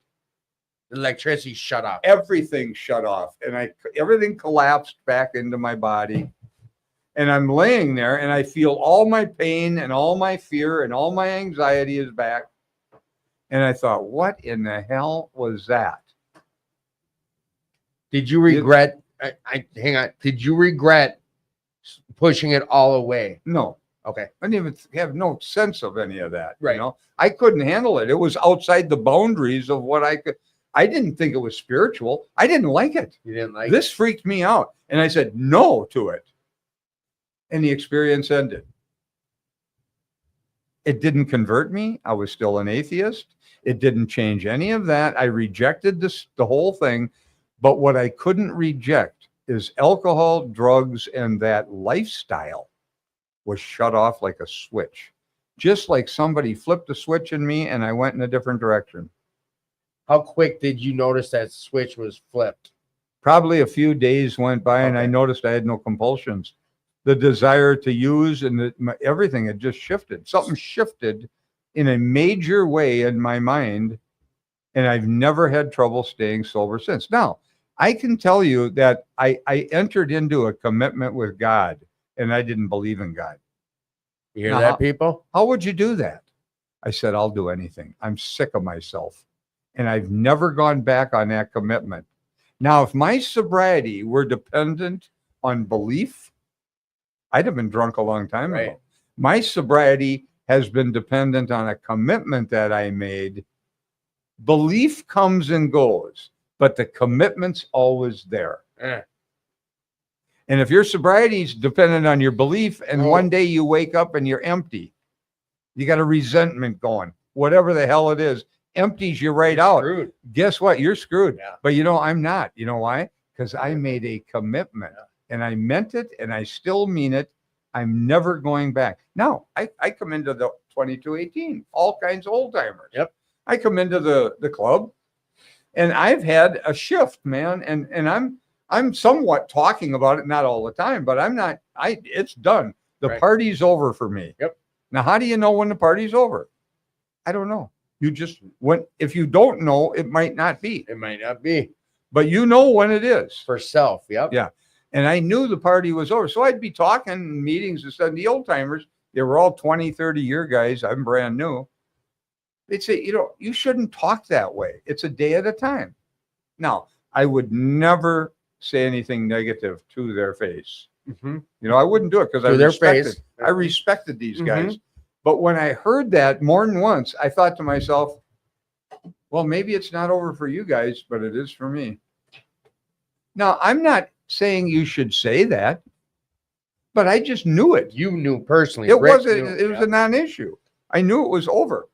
electricity shut off. Everything shut off, and everything collapsed back into my body, And I'm laying there and I feel all my pain and all my fear and all my anxiety is back. And I thought, what in the hell was that? Did you regret? Hang on. Did you regret pushing it all away? No, Okay. I didn't even have no sense of any of that. Right. You know, I couldn't handle it. It was outside the boundaries of what I could. I didn't think it was spiritual. I didn't like it. You didn't like This freaked me out. And I said no to it. And the experience ended. It didn't convert me. I was still an atheist. It didn't change any of that. I rejected the whole thing. But what I couldn't reject is alcohol, drugs, and that lifestyle was shut off like a switch. Just like somebody flipped a switch in me and I went in a different direction. How quick did you notice that switch was flipped? Probably a few days went by and I Okay. noticed I had no compulsions. The desire to use and everything had just shifted. Something shifted in a major way in my mind, and I've never had trouble staying sober since. Now, I can tell you that I entered into a commitment with God, and I didn't believe in God. You hear Now, that, people? How would you do that? I said, I'll do anything. I'm sick of myself. And I've never gone back on that commitment. Now, if my sobriety were dependent on belief, I'd have been drunk a long time Right. ago. My sobriety has been dependent on a commitment that I made. Belief comes and goes, but the commitment's always there. Eh. And if your sobriety is dependent on your belief and Oh. one day you wake up and you're empty, you got a resentment going, whatever the hell it is, empties you right out. Screwed. Guess what? You're screwed. Yeah. But I'm not. You know why? Because I made a commitment and I meant it and I still mean it. I'm never going back. Now, I come into the 2218, all kinds of old timers. Yep. I come into the club and I've had a shift, man. And I'm somewhat talking about it, not all the time, but I'm not, it's done. The Right. party's over for me. Yep. Now, how do you know when the party's over? I don't know. You just, if you don't know, it might not be, It might not be but you know when it is. for self. Yep. Yeah. And I knew the party was over. So I'd be talking in meetings and stuff. The old timers, they were all 20, 30-year guys. I'm brand new. They'd say, you shouldn't talk that way. It's a day at a time. Now, I would never say anything negative to their face. Mhm. I wouldn't do it because To their face. I respected these Mhm. guys. But when I heard that more than once, I thought to myself, well, maybe it's not over for you guys, but it is for me. Now, I'm not saying you should say that, but I just knew it. You knew personally. It Rick was knew, it was a non-issue. I knew it was over.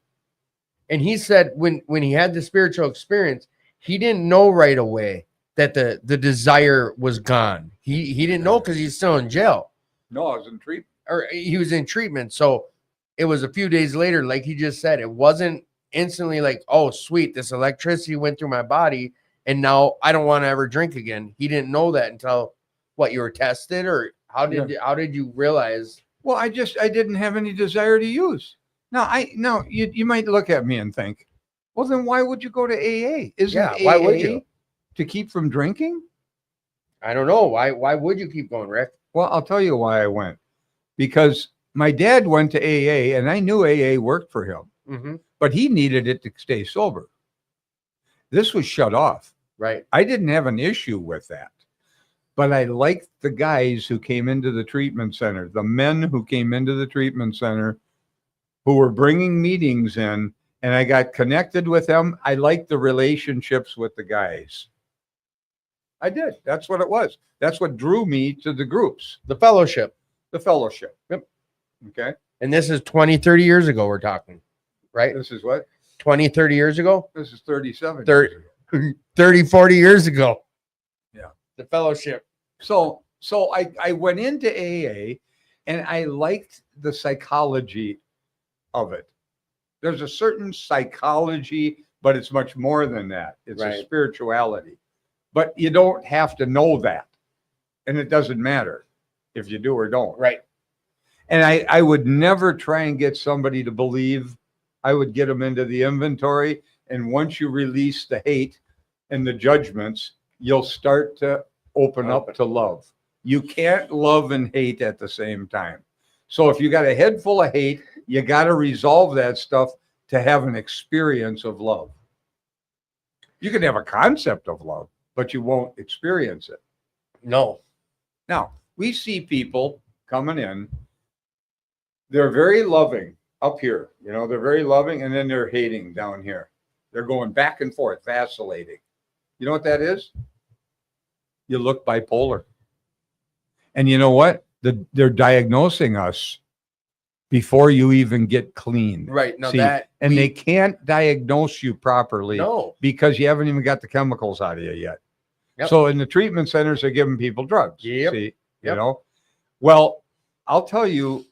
And he said when he had the spiritual experience, he didn't know right away that the desire was gone. He didn't know because he's still in jail No, I was in treatment. or he was in treatment. So it was a few days later, like he just said, it wasn't instantly like, oh, sweet, this electricity went through my body and now I don't want to ever drink again. He didn't know that until what, you were tested, or how did you realize? Well, I didn't have any desire to use. Now, you might look at me and think, well, then why would you go to AA? Isn't AA why would you? to keep from drinking? I don't know. Why would you keep going, Rick? Well, I'll tell you why I went. Because my dad went to AA and I knew AA worked for him, Mm-hmm. but he needed it to stay sober. This was shut off. Right. I didn't have an issue with that. But I liked the guys who came into the treatment center, the men who came into the treatment center who were bringing meetings in, and I got connected with them. I liked the relationships with the guys. I did. That's what it was. That's what drew me to the groups, The fellowship. the fellowship. Yep. Okay. And this is 20, 30 years ago we're talking, right? This is what? 20, 30 years ago? This is 37. 30. years ago. 30, 40 years ago. Yeah. The fellowship. So I went into AA and I liked the psychology of it. There's a certain psychology, but it's much more than that. It's Right. a spirituality. But you don't have to know that. And it doesn't matter if you do or don't. Right. And I would never try and get somebody to believe. I would get them into the inventory. And once you release the hate and the judgments, you'll start to open up to love. You can't love and hate at the same time. So if you got a head full of hate, you got to resolve that stuff to have an experience of love. You can have a concept of love, but you won't experience it. No. Now, we see people coming in, they're very loving up here, they're very loving, and then they're hating down here. They're going back and forth, vacillating. You know what that is? You look bipolar. And you know what? They're diagnosing us before you even get clean. Right. No, See, that. and they can't diagnose you properly No. because you haven't even got the chemicals out of you yet. Yep. So in the treatment centers, they're giving people drugs. Yep. See, Yep. Well, I'll tell you,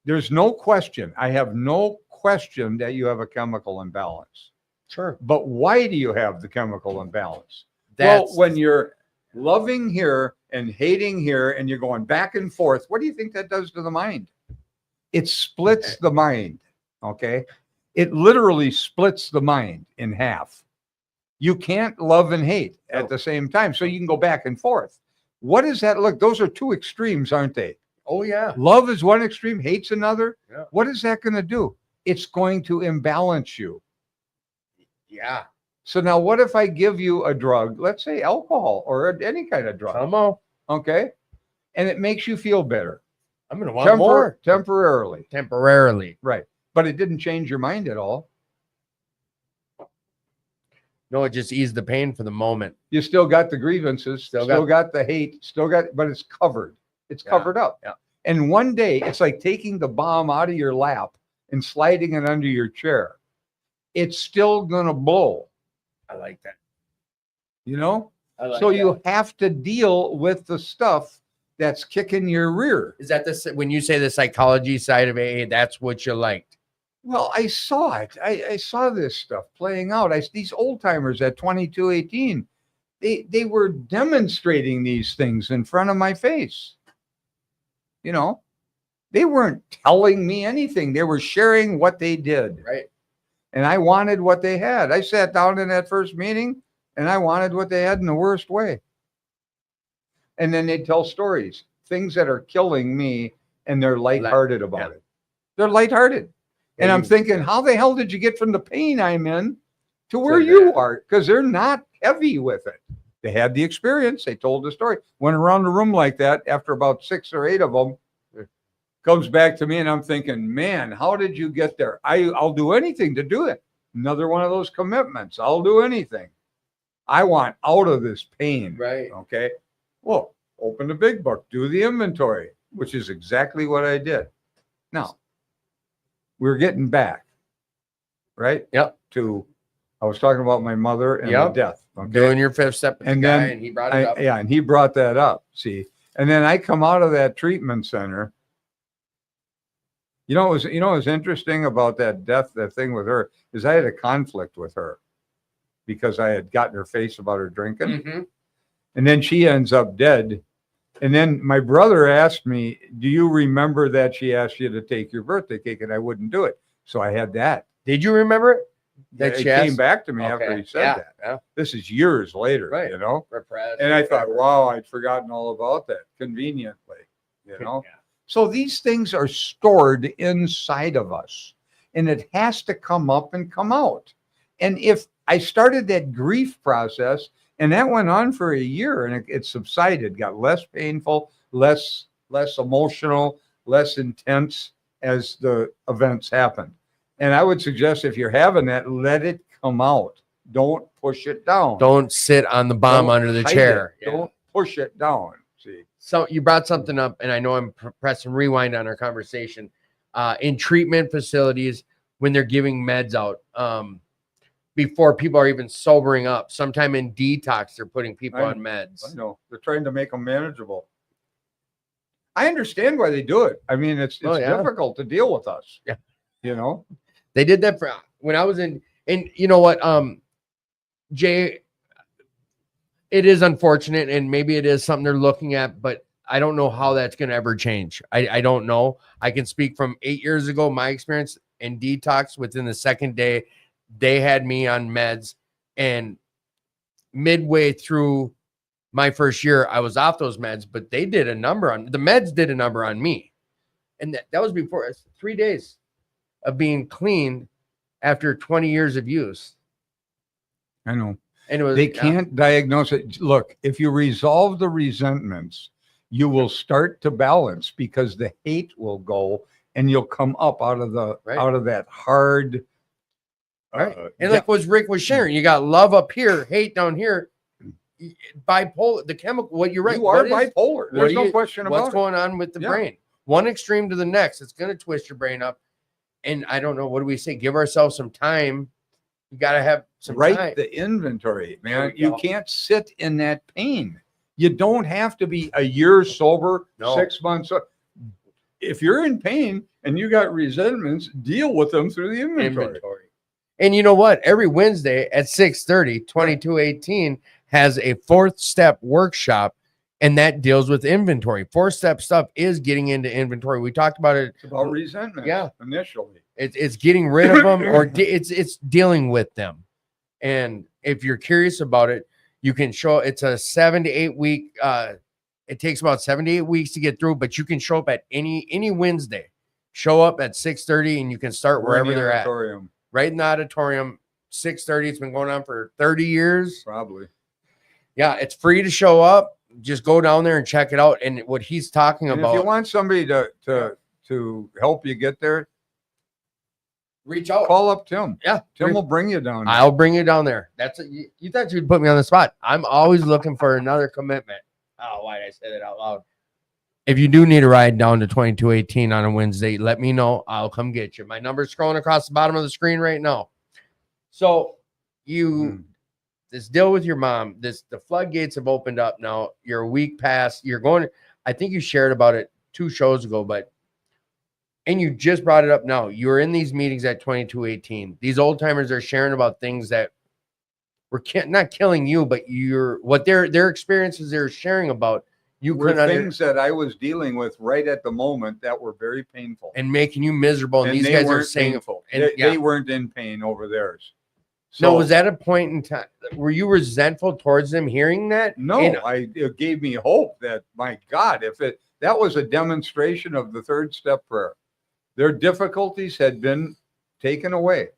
there's no question. I have no question that you have a chemical imbalance. Sure. But why do you have the chemical imbalance? That's Well, when you're loving here and hating here and you're going back and forth, what do you think that does to the mind? It splits the mind. Okay. It literally splits the mind in half. You can't love and hate at the same time. So you can go back and forth. What does that look? Those are two extremes, aren't they? Oh, yeah. Love is one extreme, hate's another. Yeah. What is that going to do? It's going to imbalance you. Yeah. So now what if I give you a drug, let's say alcohol or any kind of drug, Come on. okay? And it makes you feel better. I'm going to want more. Temporarily, Temporarily. right. But it didn't change your mind at all. No, it just eased the pain for the moment. You still got the grievances, Still still got the hate, but it's covered. It's Yeah, covered up. yeah. And one day it's like taking the bomb out of your lap and sliding it under your chair. It's still going to blow, I like that. So you have to deal with the stuff that's kicking your rear. Is that when you say the psychology side of AA, that's what you liked? Well, I saw it. I saw this stuff playing out. These old timers at 2218, they were demonstrating these things in front of my face. They weren't telling me anything. They were sharing what they did. Right. And I wanted what they had. I sat down in that first meeting and I wanted what they had in the worst way. And then they'd tell stories, things that are killing me, and they're lighthearted about it. They're lighthearted. And I'm thinking, how the hell did you get from the pain I'm in to where you are? Because they're not heavy with it. They had the experience. They told the story. Went around the room like that. After about 6 or 8 of them, comes back to me and I'm thinking, man, how did you get there? I'll do anything to do it. Another one of those commitments. I'll do anything. I want out of this pain. Right. Okay. Well, open the big book, do the inventory, which is exactly what I did. Now, we're getting back, right? Yep. I was talking about my mother and the death. Okay? Doing your 5th step with And the guy, then and he brought it up. Yeah, and he brought that up. See, and then I come out of that treatment center. What was interesting about that death, that thing with her, is I had a conflict with her because I had gotten her face about her drinking. Mhm. And then she ends up dead. And then my brother asked me, do you remember that she asked you to take your birthday cake? And I wouldn't do it. So I had that. Did you remember it? That It she came asked? baake to me after Okay. he said that. Yeah. This is years later, Right. Repressed. And I thought, wow, I'd forgotten all about that conveniently, Yeah. So these things are stored inside of us and it has to come up and come out. And if I started that grief process and that went on for a year and it subsided, got less painful, less emotional, less intense as the events happened. And I would suggest if you're having that, let it come out. Don't push it down. Don't sit on the bomb Don't under the hide chair. it. Don't push it down. See. So you brought something up, and I know I'm pressing rewind on our conversation. In treatment facilities, when they're giving meds out, before people are even sobering up, sometime in detox, they're putting people on meds. I know. They're trying to make them manageable. I understand why they do it. I mean, it's difficult to deal with us. Yeah. They did that for when I was in, and you know what, Jay, it is unfortunate, and maybe it is something they're looking at, but I don't know how that's going to ever change. I don't know. I can speak from 8 years ago, my experience in detox. Within the second day, they had me on meds, and midway through my first year, I was off those meds, but they did a number on the meds, did a number on me. And that was before 3 days of being clean after 20 years of use. I know. And it was, They can't diagnose it. Look, if you resolve the resentments, you will start to balance because the hate will go and you'll come up out of the Right. out of that hard. Right. And like what Rick was sharing, you got love up here, hate down here. Bipolar, the chemical, what you're right. You are what is- bipolar. what There's do no you- question what's about it. going on with the Yeah. brain. One extreme to the next, it's going to twist your brain up. And I don't know, what do we say? Give ourselves some time. You got to have some Write time. the inventory, There man. we You go. can't sit in that pain. You don't have to be a year sober, No. 6 months. If you're in pain and you got resentments, deal with them through the inventory. And you know what? Every Wednesday at 6:30, 2218 has a 4th step workshop, and that deals with inventory. 4th step stuff is getting into inventory. We talked about it. It's about resentments Yeah. initially. It's getting rid of them, or it's dealing with them. And if you're curious about it, you can show. It's a 7 to 8 week. It takes about 7 to 8 weeks to get through, but you can show up at any Wednesday. Show up at 6:30, and you can start We're in wherever the they're at. auditorium, Right in the auditorium. 6:30. It's been going on for 30 years. probably. Yeah, it's free to show up. Just go down there and check it out. And what he's talking And if you about, want somebody to help you get there, reach out. call up Tim. Yeah, Tim will bring you down there. I'll bring you down there. That's a, you thought you'd put me on the spot. I'm always looking for another commitment. Oh, why did I say that out loud? If you do need a ride down to 2218 on a Wednesday, let me know. I'll come get you. My number's scrolling across the bottom of the screen right now. So this deal with your mom, the floodgates have opened up now. You're a week past. You're going. I think you shared about it 2 shows ago, and you just brought it up now. You're in these meetings at 2218. These old timers are sharing about things that were not killing you, but what their experiences they're sharing about. You were couldn't things that I was dealing with right at the moment that were very painful. and making you miserable. And these they guys are weren't saying, painful. and They weren't in pain over theirs. no, was that a point in time? Were you resentful towards them hearing that? No, And it gave me hope that, my God, that was a demonstration of the 3rd step prayer. Their difficulties had been taken away.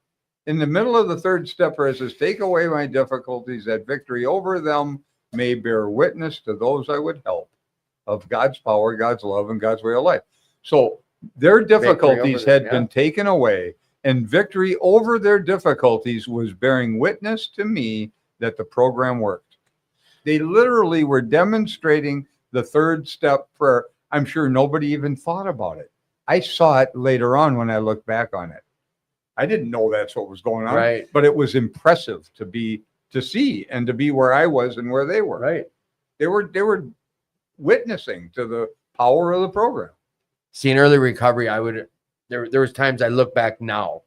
In the middle of the 3rd step prayer, it says, take away my difficulties, that victory over them may bear witness to those I would help of God's power, God's love, and God's way of life. So their difficulties had been taken away, and victory over their difficulties was bearing witness to me that the program worked. They literally were demonstrating the 3rd step prayer. I'm sure nobody even thought about it. I saw it later on when I looked back on it. I didn't know that's what was going on, Right. but it was impressive to see and to be where I was and where they were. Right. They were witnessing to the power of the program. See, in early recovery, there was times I look back now,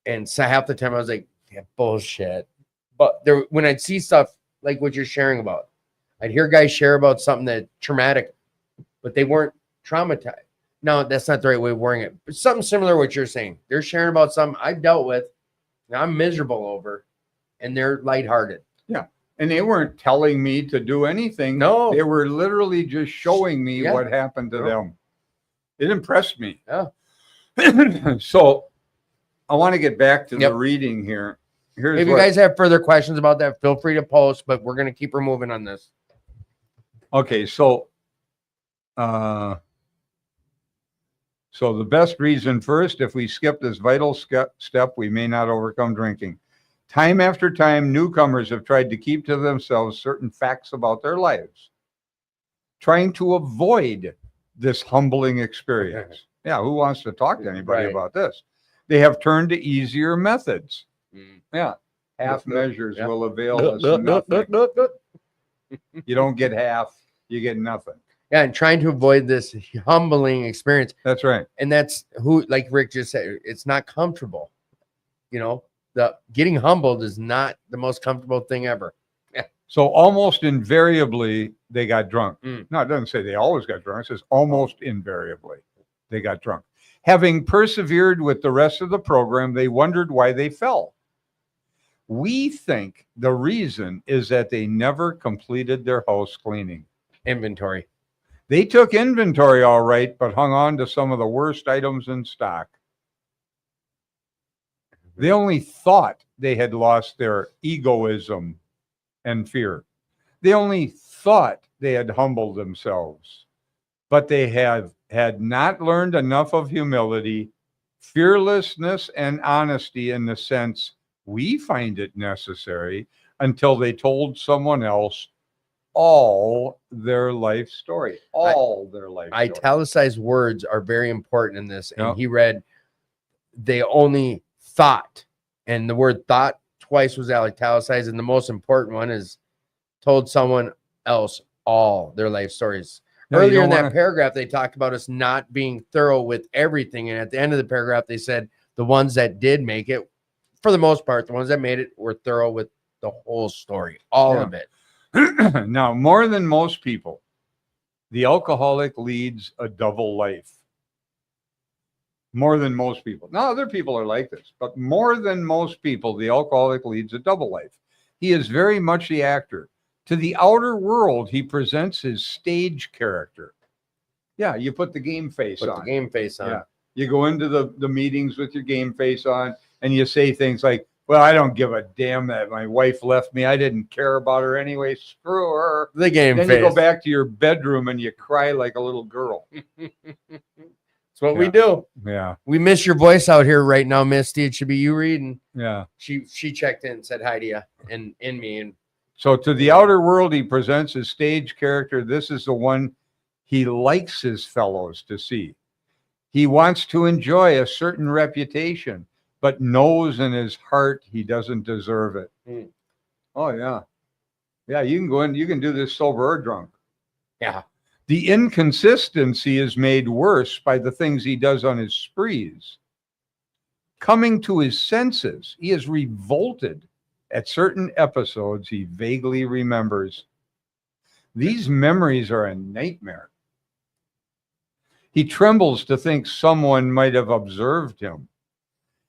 and so half the time I was like, yeah, bullshit. But when I'd see stuff like what you're sharing about, I'd hear guys share about something that traumatic, but they weren't traumatized. No, that's not the right way of wording it. But something similar to what you're saying. They're sharing about something I've dealt with, and I'm miserable over, and they're lighthearted. Yeah. And they weren't telling me to do anything. No. They were literally just showing me Yeah. what happened to Yeah. them. It impressed me. Yeah. So I want to get back to Yep. the reading here. Here's If you guys have further questions about that, feel free to post, but we're going to keep her moving on this. okay. So the best reason first, if we skip this vital step, we may not overcome drinking. Time after time, newcomers have tried to keep to themselves certain facts about their lives, trying to avoid this humbling experience. Yeah, who wants to talk to anybody Right. about this? They have turned to easier methods. Mm. Yeah, half measures Yeah. will avail us nothing. You don't get half, you get nothing. Yeah, and trying to avoid this humbling experience. That's right. And that's who, like Rick just said, it's not comfortable. You know, the getting humbled is not the most comfortable thing ever. So almost invariably, they got drunk. Mm. No, it doesn't say they always got drunk. It says almost invariably they got drunk. Having persevered with the rest of the program, they wondered why they fell. We think the reason is that they never completed their house cleaning. Inventory. They took inventory all right, but hung on to some of the worst items in stock. They only thought they had lost their egoism and fear. They only thought they had humbled themselves, but they had not learned enough of humility, fearlessness, and honesty in the sense we find it necessary until they told someone else all their life story. All their life story. Italicized words are very important in this. And Yep. he read, they only thought. And the word thought twice was italicized. And the most important one is told someone else all their life stories. No, you Earlier in don't that wanna- paragraph, they talked about us not being thorough with everything. And at the end of the paragraph, they said the ones that did make it, for the most part, the ones that made it were thorough with the whole story, all of it. Now, more than most people, the alcoholic leads a double life. More than most people. Now, other people are like this, but more than most people, the alcoholic leads a double life. He is very much the actor. To the outer world, he presents his stage character. Yeah, you put the game face Put on. the game face on. Yeah. You go into the meetings with your game face on, and you say things like, well, I don't give a damn that my wife left me. I didn't care about her anyway. Screw her. The game Then face. you go back to your bedroom and you cry like a little girl. That's what we Yeah. do. Yeah. We miss your voice out here right now, Misty. It should be you reading. Yeah. She checked in and said hi to you and in me. And So to the outer world, he presents his stage character. This is the one he likes his fellows to see. He wants to enjoy a certain reputation, but knows in his heart he doesn't deserve it. Hmm. Oh, yeah. Yeah, you can go in, you can do this sober or drunk. yeah. The inconsistency is made worse by the things he does on his sprees. Coming to his senses, he is revolted at certain episodes he vaguely remembers. These memories are a nightmare. He trembles to think someone might have observed him.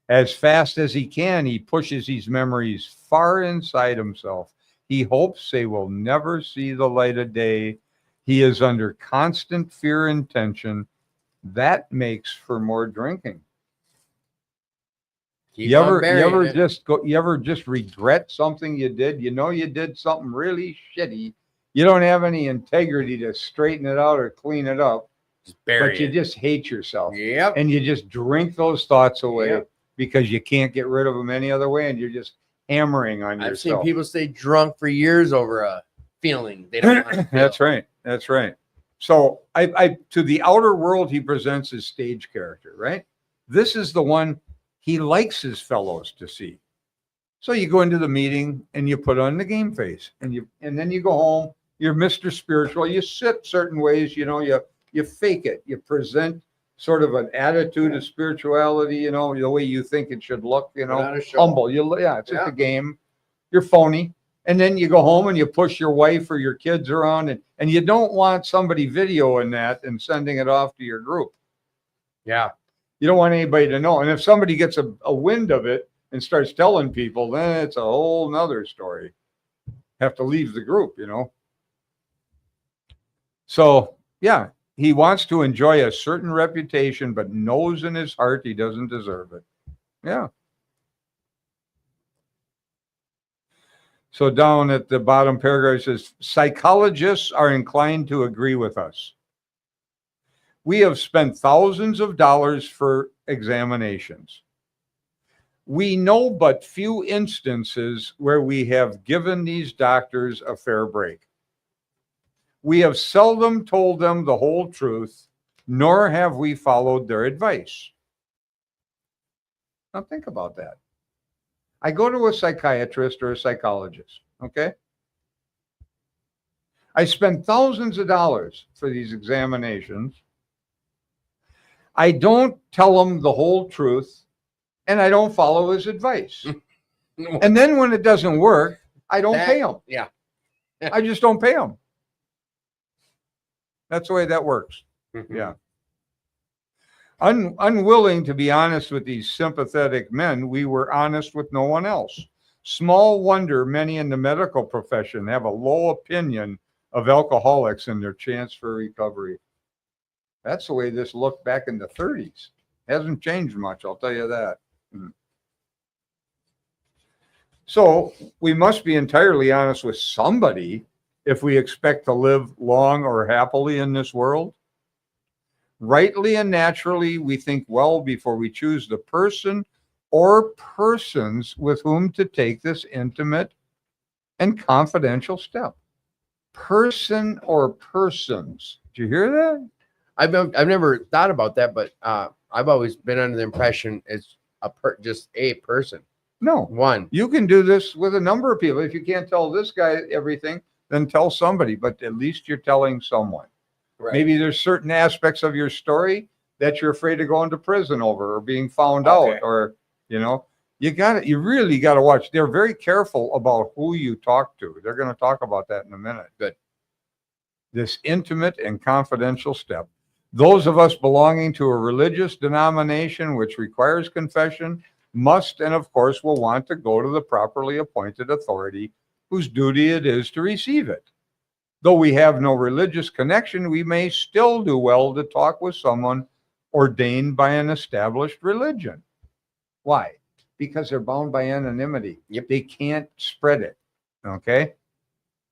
As fast as he can, he pushes these memories far inside himself. He hopes they will never see the light of day. He is under constant fear and tension. That makes for more drinking. Keeps You on ever burying it. you ever just regret something you did? You know you did something really shitty. You don't have any integrity to straighten it out or clean it up, Just bury but you it. just hate yourself. Yep. And you just drink those thoughts away Yep. because you can't get rid of them any other way, and you're just hammering on I've seen yourself. people stay drunk for years over a feeling they don't want to feel. That's right. That's right. So I to the outer world, he presents his stage character, right? This is the one he likes his fellows to see. So you go into the meeting and you put on the game face, and then you go home. You're Mr. Spiritual. You sit certain ways, you fake it. You present sort of an attitude of spirituality, the way you think it should look, Put on a show. humble. It's just Yeah. a game. You're phony. And then you go home and you push your wife or your kids around, and you don't want somebody videoing that and sending it off to your group. Yeah. You don't want anybody to know. And if somebody gets a wind of it and starts telling people, then it's a whole nother story. Have to leave the group, So, yeah, he wants to enjoy a certain reputation, but knows in his heart he doesn't deserve it. Yeah. So down at the bottom paragraph it says, psychologists are inclined to agree with us. We have spent thousands of dollars for examinations. We know but few instances where we have given these doctors a fair break. We have seldom told them the whole truth, nor have we followed their advice. Now think about that. I go to a psychiatrist or a psychologist, okay? I spend thousands of dollars for these examinations. I don't tell him the whole truth, and I don't follow his advice. And then when it doesn't work, I don't pay him. Yeah. I just don't pay him. That's the way that works. Yeah. Unwilling to be honest with these sympathetic men, we were honest with no one else. Small wonder many in the medical profession have a low opinion of alcoholics and their chance for recovery. That's the way this looked back in the 30s. Hasn't changed much, I'll tell you that. So we must be entirely honest with somebody if we expect to live long or happily in this world. Rightly and naturally, we think well before we choose the person or persons with whom to take this intimate and confidential step. Person or persons. Did you hear that? I've never thought about that, but I've always been under the impression it's just a person. No. One. You can do this with a number of people. If you can't tell this guy everything, then tell somebody, but at least you're telling someone. Right. Maybe there's certain aspects of your story that you're afraid of going to prison over or being found out, or, you really got to watch. They're very careful about who you talk to. They're going to talk about that in a minute. Good. This intimate and confidential step. Those of us belonging to a religious denomination which requires confession must, and of course will want to go to the properly appointed authority whose duty it is to receive it. Though we have no religious connection, we may still do well to talk with someone ordained by an established religion. Why? Because they're bound by anonymity. Yep. They can't spread it. Okay?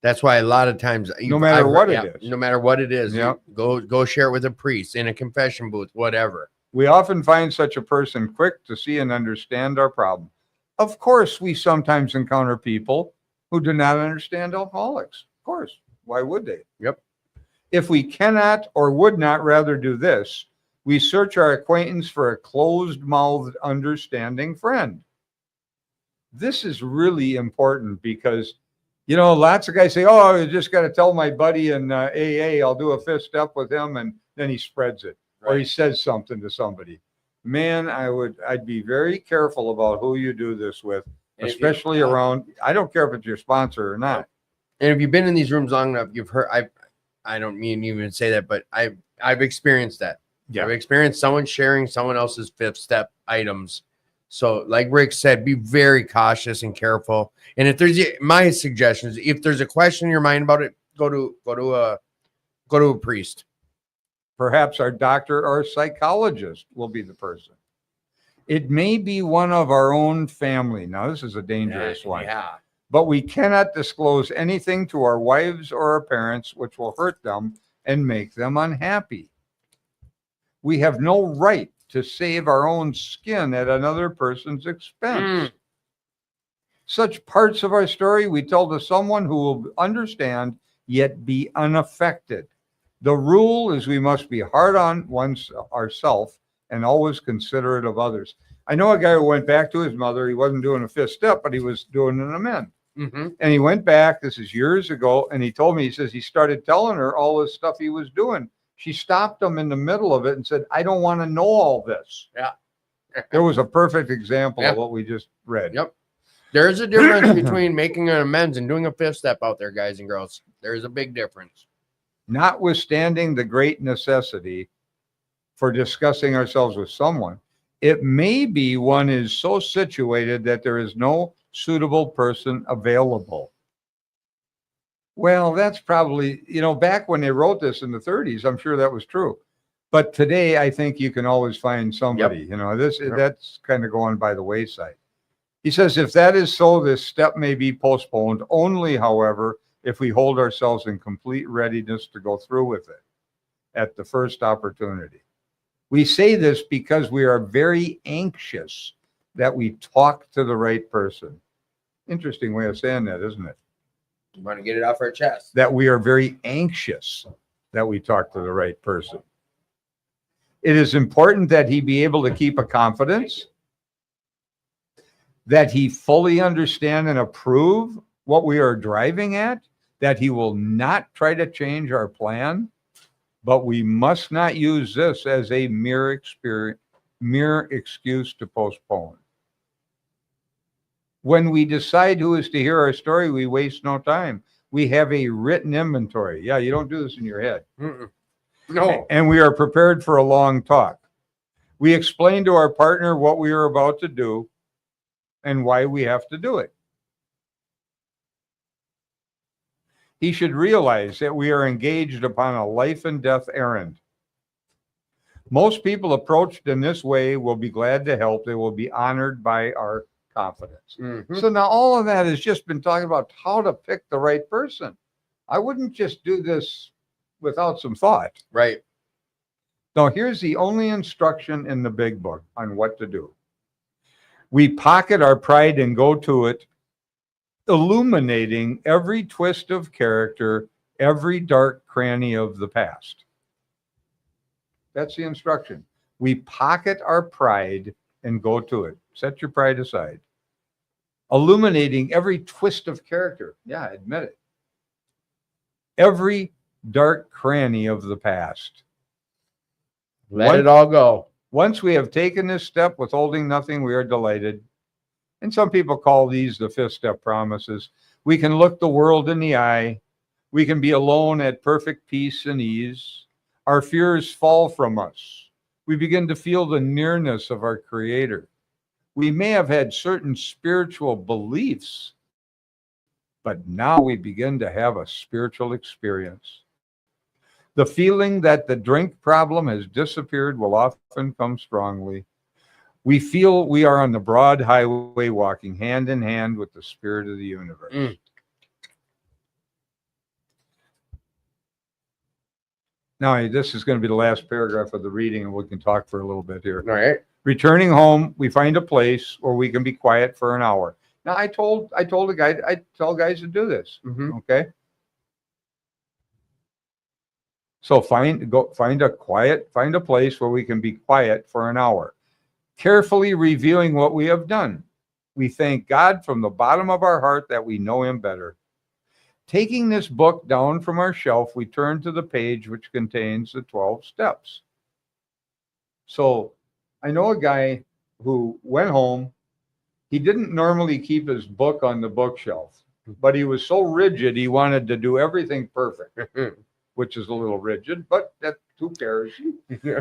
That's why a lot of times, No matter what it is. no matter what it is, Yep. go share it with a priest in a confession booth, whatever. We often find such a person quick to see and understand our problem. Of course, we sometimes encounter people who do not understand alcoholics. Of course. Why would they? Yep. If we cannot or would not rather do this, we search our acquaintance for a closed-mouthed, understanding friend. This is really important because, lots of guys say, oh, I just got to tell my buddy in AA, I'll do a fifth step with him, and then he spreads it. Or he Right. says something to somebody. Man, I'd be very careful about who you do this with, And if especially around, I don't care if it's your sponsor or not. And if you've been in these rooms long enough, you've heard. I don't mean to even say that, but I've experienced that. Yeah. I've experienced someone sharing someone else's fifth step items. So, like Rick said, be very cautious and careful. And if there's my suggestions, if there's a question in your mind about it, go to a priest. Perhaps our doctor or psychologist will be the person. It may be one of our own family. Now, this is a dangerous one. Yeah. But we cannot disclose anything to our wives or our parents which will hurt them and make them unhappy. We have no right to save our own skin at another person's expense. Such parts of our story we tell to someone who will understand yet be unaffected. The rule is we must be hard on ourselves and always considerate of others. I know a guy who went back to his mother. He wasn't doing a fifth step, but he was doing an amend. Mm-hmm. And he went back, this is years ago, and he told me, he says he started telling her all this stuff he was doing. She stopped him in the middle of it and said, I don't want to know all this. Yeah. There was a perfect example Yeah. of what we just read. Yep. There's a difference between making an amends and doing a fifth step out there, guys and girls. There's a big difference. Notwithstanding the great necessity for discussing ourselves with someone, it may be one is so situated that there is no suitable person available. Well, that's probably, back when they wrote this in the 30s, I'm sure that was true. But today, I think you can always find somebody, that's kind of going by the wayside. He says, if that is so, this step may be postponed only, however, if we hold ourselves in complete readiness to go through with it at the first opportunity. We say this because we are very anxious that we talk to the right person. Interesting way of saying that, isn't it? You want to get it off our chest. That we are very anxious that we talk to the right person. It is important that he be able to keep a confidence, that he fully understand and approve what we are driving at, that he will not try to change our plan, but we must not use this as a mere excuse to postpone. When we decide who is to hear our story, we waste no time. We have a written inventory. Yeah, you don't do this in your head. Mm-mm. No. And we are prepared for a long talk. We explain to our partner what we are about to do and why we have to do it. he should realize that we are engaged upon a life and death errand. Most people approached in this way will be glad to help. They will be honored by our confidence. Mhm. So now all of that has just been talking about how to pick the right person. I wouldn't just do this without some thought. Right. Now, here's the only instruction in the big book on what to do. We pocket our pride and go to it, illuminating every twist of character, every dark cranny of the past. That's the instruction. We pocket our pride and go to it. Set your pride aside. Illuminating every twist of character. Yeah, admit it. Every dark cranny of the past. Let it all go. Once we have taken this step, withholding nothing, we are delighted. And some people call these the fifth step promises. We can look the world in the eye. We can be alone at perfect peace and ease. Our fears fall from us. We begin to feel the nearness of our Creator. We may have had certain spiritual beliefs, but now we begin to have a spiritual experience. The feeling that the drink problem has disappeared will often come strongly. We feel we are on the broad highway walking hand in hand with the spirit of the universe. Mm. Now, this is going to be the last paragraph of the reading, and we can talk for a little bit here. All right. Returning home, we find a place where we can be quiet for an hour. Now, I told a guy, I tell guys to do this. Mhm. Okay. So find a place where we can be quiet for an hour, carefully reviewing what we have done. We thank God from the bottom of our heart that we know him better. Taking this book down from our shelf, we turn to the page which contains the 12 steps. So I know a guy who went home. He didn't normally keep his book on the bookshelf, but he was so rigid, he wanted to do everything perfect, which is a little rigid, but that who cares?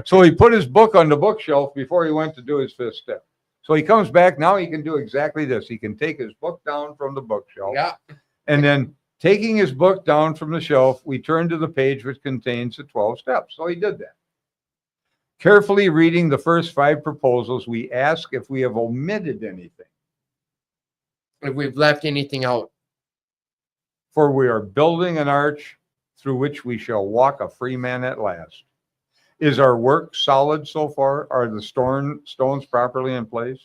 So he put his book on the bookshelf before he went to do his fifth step. So he comes back, now he can do exactly this. He can take his book down from the bookshelf. Yeah. And then taking his book down from the shelf, we turn to the page which contains the 12 steps. So he did that. Carefully reading the first 5 proposals, we ask if we have omitted anything. If we've left anything out. For we are building an arch through which we shall walk a free man at last. Is our work solid so far? Are the stones properly in place?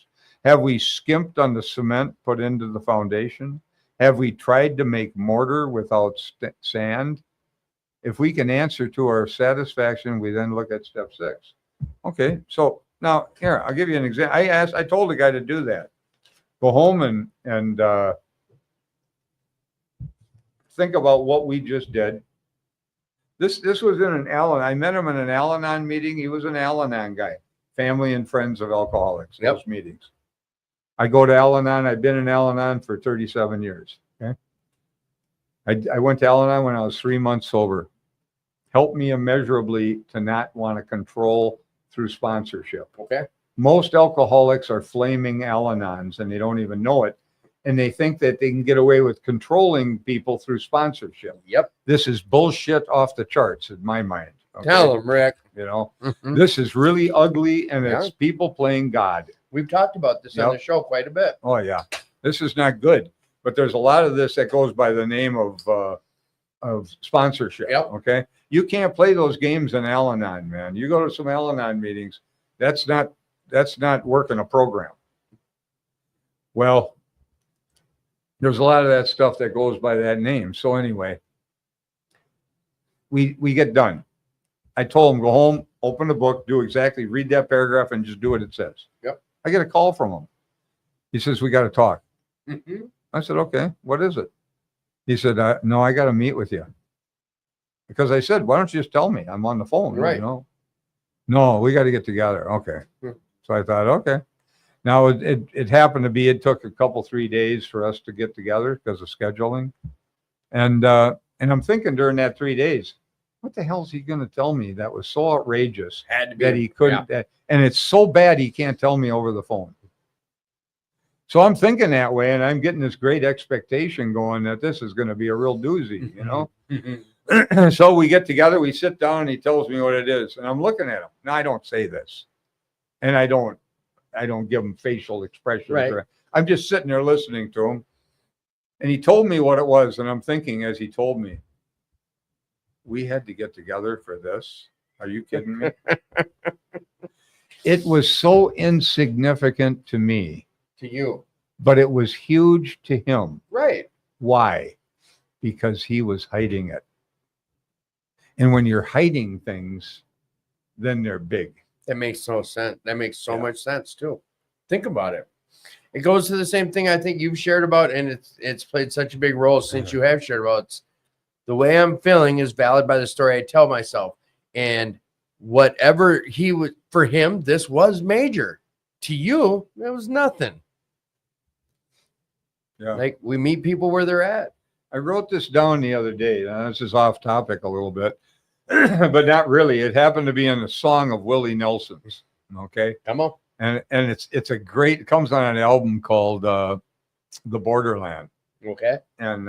Have we skimped on the cement put into the foundation? Have we tried to make mortar without sand? If we can answer to our satisfaction, we then look at step 6. Okay, so now here, I'll give you an example. I told the guy to do that. Go home and think about what we just did. This was in an Al-Anon. I met him in an Al-Anon meeting. He was an Al-Anon guy, family and friends of alcoholics. Yep. Those meetings. I go to Al-Anon. I've been in Al-Anon for 37 years. Okay. I went to Al-Anon when I was 3 months sober. Helped me immeasurably to not want to control through sponsorship. Okay. Most alcoholics are flaming Al-Anons and they don't even know it. And they think that they can get away with controlling people through sponsorship. Yep. This is bullshit off the charts in my mind. Okay? Tell them, Rick. You know, Mhm. this is really ugly and Yeah. it's people playing God. We've talked about this on Yep. the show quite a bit. Oh, yeah. This is not good. But there's a lot of this that goes by the name of sponsorship. Yep. Okay. You can't play those games in Al-Anon, man. You go to some Al-Anon meetings. That's not working a program. Well, there's a lot of that stuff that goes by that name. So anyway, we get done. I told him, go home, open the book, read that paragraph and just do what it says. Yep. I get a call from him. He says, we got to talk. Mhm. I said, okay, what is it? He said, no, I got to meet with you. Because I said, why don't you just tell me? I'm on the phone. Right. You know? No, we got to get together. Okay. Hmm. So I thought, okay. Now it happened to be, it took a couple, 3 days for us to get together because of scheduling. And I'm thinking during that 3 days, what the hell is he going to tell me that was so outrageous Had to be. that he couldn't, and it's so bad he can't tell me over the phone. So I'm thinking that way, and I'm getting this great expectation going that this is going to be a real doozy, you know? So we get together, we sit down, and he tells me what it is, and I'm looking at him. Now I don't say this, and I don't give him facial expressions. Right. I'm just sitting there listening to him, and he told me what it was, and I'm thinking as he told me, we had to get together for this. Are you kidding me? It was so insignificant to me, To you. but it was huge to him. Right. Why? Because he was hiding it. And when you're hiding things, then they're big. That makes no sense. That makes so Yeah. much sense too. Think about it. It goes to the same thing I think you've shared about, and it's played such a big role since you have shared about. It's the way I'm feeling is valid by the story I tell myself. And whatever he would for him, this was major. To you, it was nothing. Yeah. Like we meet people where they're at. I wrote this down the other day. Now, this is off topic a little bit, but not really. It happened to be in a song of Willie Nelson's. Okay. Come on. And it's a great, it comes on an album called The Borderland. Okay. And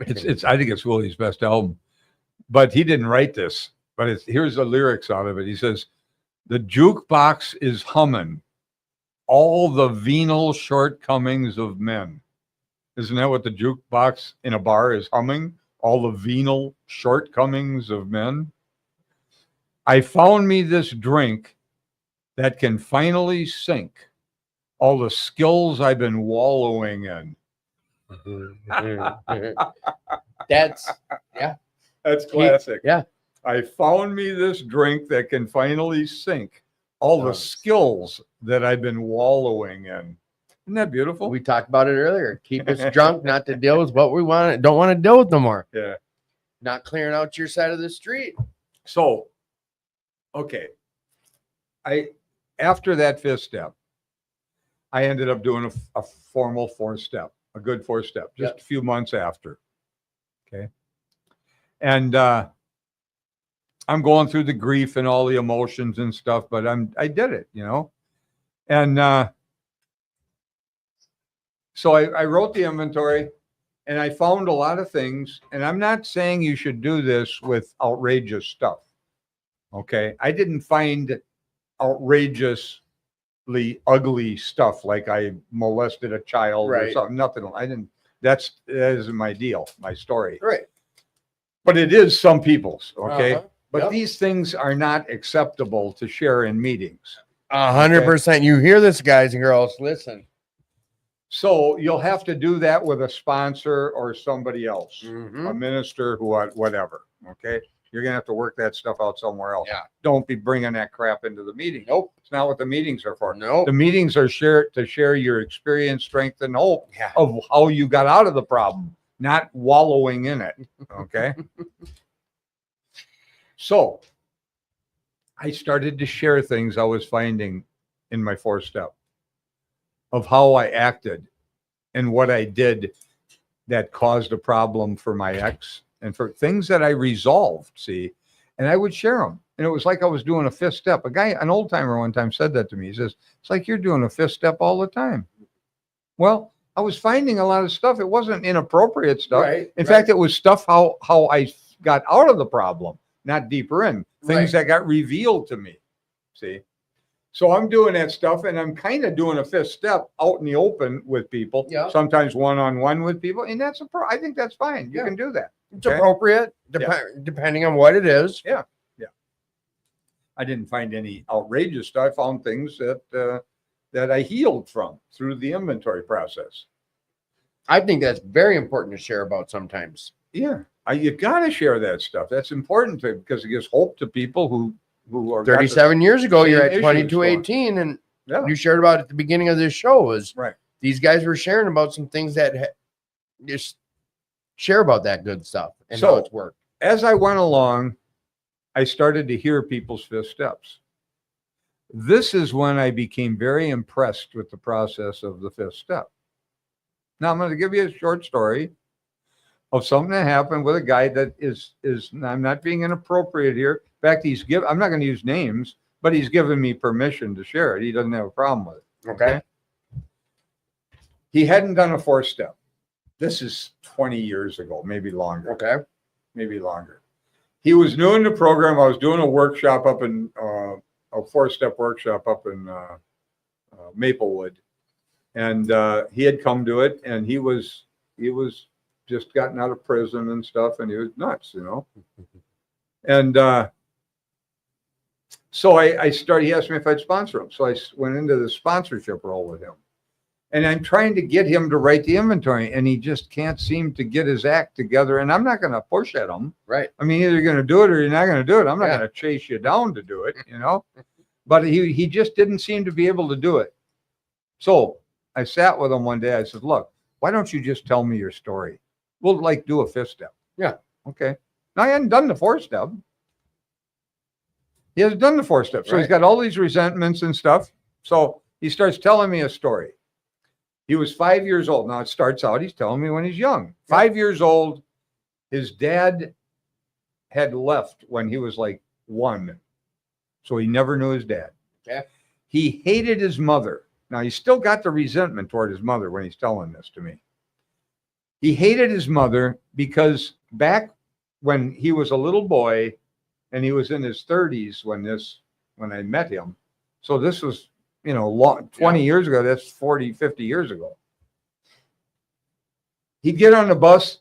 it's I think it's Willie's best album. But he didn't write this. But here's the lyrics out of it. He says, "The jukebox is humming all the venal shortcomings of men." Isn't that what the jukebox in a bar is humming? All the venal shortcomings of men. I found me this drink that can finally sink all the skills I've been wallowing in. That's That's classic. yeah. I found me this drink that can finally sink all the Nice. skills that I've been wallowing in. Isn't that beautiful? We talked about it earlier. Keep us drunk, not to deal with what we don't want to deal with no more. Yeah. Not clearing out your side of the street. So, okay. After that fifth step, I ended up doing a formal fourth step, a good fourth step, just Yep. a few months after. Okay. And I'm going through the grief and all the emotions and stuff, but I did it, you know. And so I wrote the inventory and I found a lot of things. And I'm not saying you should do this with outrageous stuff. Okay. I didn't find outrageously ugly stuff like I molested a child or Right. something. Nothing. I didn't. That isn't my deal, my story. Right. But it is some people's. Okay. Uh-huh. But Yep. these things are not acceptable to share in meetings. 100%. You hear this, guys and girls. Listen. So you'll have to do that with a sponsor or somebody else, a Mhm. minister, whatever. Okay. You're going to have to work that stuff out somewhere else. Yeah. Don't be bringing that crap into the meeting. Nope. It's not what the meetings are for. Nope. The meetings are to share your experience, strength, and hope Yeah. of how you got out of the problem, not wallowing in it. Okay. So I started to share things I was finding in my fourth step of how I acted and what I did that caused a problem for my ex and for things that I resolved, see, and I would share them. And it was like I was doing a fifth step. An old timer one time said that to me. He says, it's like you're doing a fifth step all the time. Well, I was finding a lot of stuff. It wasn't inappropriate stuff. Right, In right. fact, it was stuff how I got out of the problem, not deeper in. Things Right. that got revealed to me. See? So I'm doing that stuff and I'm kind of doing a fifth step out in the open with people. Yeah. Sometimes one-on-one with people. And that's I think that's fine. You Yeah. can do that. It's Okay. appropriate depending on what it is. I didn't find any outrageous stuff. I found things that I healed from through the inventory process. I think that's very important to share about sometimes. Yeah. You got to share that stuff. That's important because it gives hope to people who are got the- 37 years ago, you're same at issues 2218, and Yeah. you shared about at the beginning of this show was Right. these guys were sharing about some things that just share about that good stuff and how So- it's worked. As I went along, I started to hear people's fifth steps. This is when I became very impressed with the process of the fifth step. Now I'm going to give you a short story of something that happened with a guy that is I'm not being inappropriate here. In fact, I'm not going to use names, but he's given me permission to share it. He doesn't have a problem with it. Okay. He hadn't done a 4-step. This is 20 years ago, maybe longer. Okay. Maybe longer. He was new in the program. I was doing a workshop up in a 4-step workshop up in Maplewood, and he had come to it, and he was just gotten out of prison and stuff, and he was nuts, And so I started. He asked me if I'd sponsor him, so I went into the sponsorship role with him. And I'm trying to get him to write the inventory, and he just can't seem to get his act together. And I'm not going to push at him. Right. I mean, either you're going to do it or you're not going to do it. I'm not going to chase you down to do it, But he just didn't seem to be able to do it. So I sat with him one day. I said, look, why don't you just tell me your story? We'll do a 5th step. Yeah. Okay. Now, he hadn't done the 4-step. He hasn't done the 4-step. So he's got all these resentments and stuff. So he starts telling me a story. He was 5 years old. Now it starts out, he's telling me when he's young. 5 years old, his dad had left when he was like 1. So he never knew his dad. Okay. He hated his mother. Now he's still got the resentment toward his mother when he's telling this to me. He hated his mother because back when he was a little boy and he was in his 30s when I met him. So this was 20 years ago, that's 40, 50 years ago. He'd get on the bus,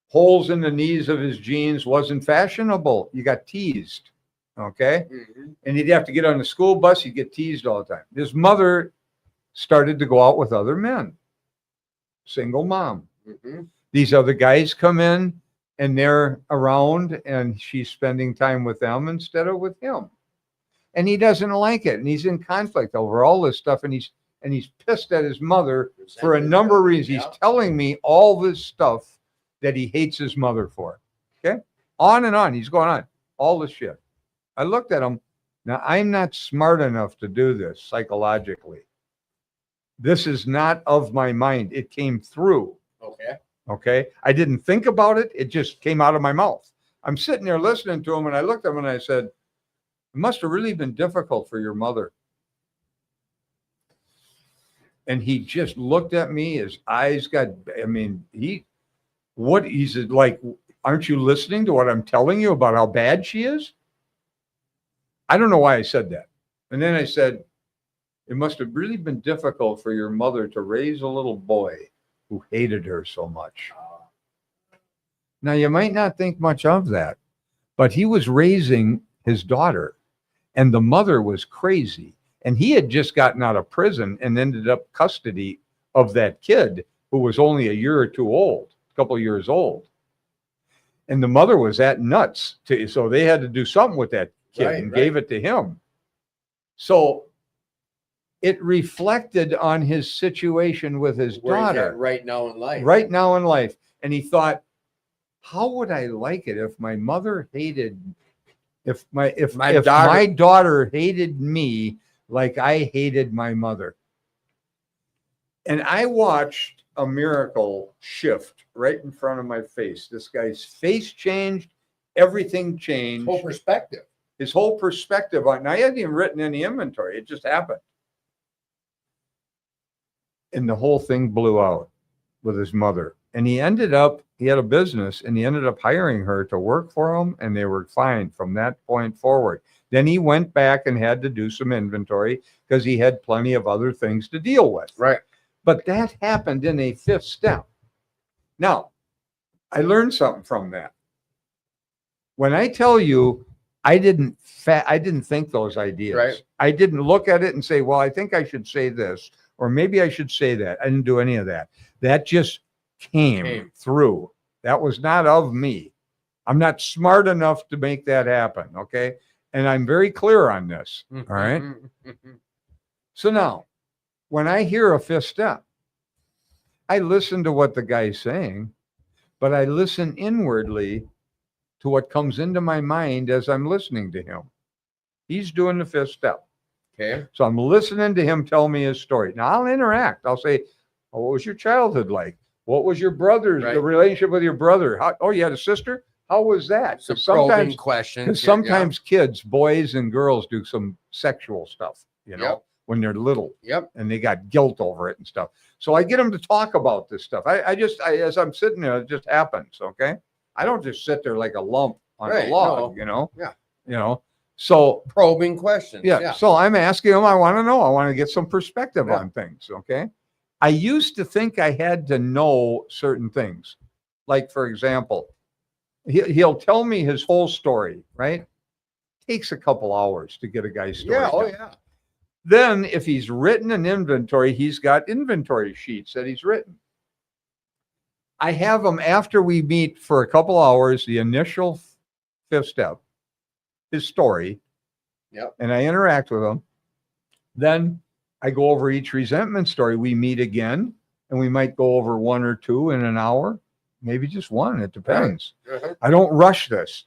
holes in the knees of his jeans wasn't fashionable. You got teased, okay? Mm-hmm. And he'd have to get on the school bus, he'd get teased all the time. His mother started to go out with other men. Single mom. Mm-hmm. These other guys come in and they're around and she's spending time with them instead of with him. And he doesn't like it, and he's in conflict over all this stuff, and he's pissed at his mother for a number of reasons. He's telling me all this stuff that he hates his mother for. Okay, on and on. He's going on all this shit. I looked at him. Now I'm not smart enough to do this psychologically. This is not of my mind. It came through. Okay. I didn't think about it. It just came out of my mouth. I'm sitting there listening to him, and I looked at him and I said, it must have really been difficult for your mother. And he just looked at me, his eyes got, he said, like, aren't you listening to what I'm telling you about how bad she is? I don't know why I said that. And then I said, it must have really been difficult for your mother to raise a little boy who hated her so much. Now, you might not think much of that, but he was raising his daughter. And the mother was crazy. And he had just gotten out of prison and ended up custody of that kid who was only a year or two old, a couple of years old. And the mother was that nuts. So they had to do something with that kid gave it to him. So it reflected on his situation with his daughter. Right now in life. Right now in life. And he thought, how would I like it if my mother hated If my daughter hated me like I hated my mother. And I watched a miracle shift right in front of my face. This guy's face changed, everything changed. His whole perspective on, now he hadn't even written any inventory, it just happened. And the whole thing blew out with his mother. And he had a business, and he ended up hiring her to work for him, and they were fine from that point forward. Then he went back and had to do some inventory because he had plenty of other things to deal with. Right. But that happened in a 5th step. Now, I learned something from that. When I tell you, I didn't think those ideas. Right. I didn't look at it and say, well, I think I should say this, or maybe I should say that. I didn't do any of that. That just came through. That was not of me. I'm not smart enough to make that happen. Okay. And I'm very clear on this. All right. So now, when I hear a 5th step, I listen to what the guy's saying, but I listen inwardly to what comes into my mind as I'm listening to him. He's doing the 5th step. Okay. So I'm listening to him tell me his story. Now I'll interact. I'll say, oh, what was your childhood like? What was your brother's, the relationship with your brother? You had a sister? How was that? Some probing questions. Because sometimes kids, boys and girls, do some sexual stuff, when they're little Yep. and they got guilt over it and stuff. So I get them to talk about this stuff. As I'm sitting there, it just happens. Okay. I don't just sit there like a lump on Right, a log, no. Yeah. So Probing questions. yeah. So I'm asking them, I want to know, I want to get some perspective on things. Okay. I used to think I had to know certain things. Like, for example, he'll tell me his whole story, right? Takes a couple hours to get a guy's story. Yeah. Oh, down. yeah. Then if he's written an inventory, he's got inventory sheets that he's written. I have him after we meet for a couple hours, the initial 5th step, his story. Yep. And I interact with him. Then I go over each resentment story. We meet again and we might go over 1 or 2 in an hour, maybe just 1. It depends. Uh-huh. I don't rush this.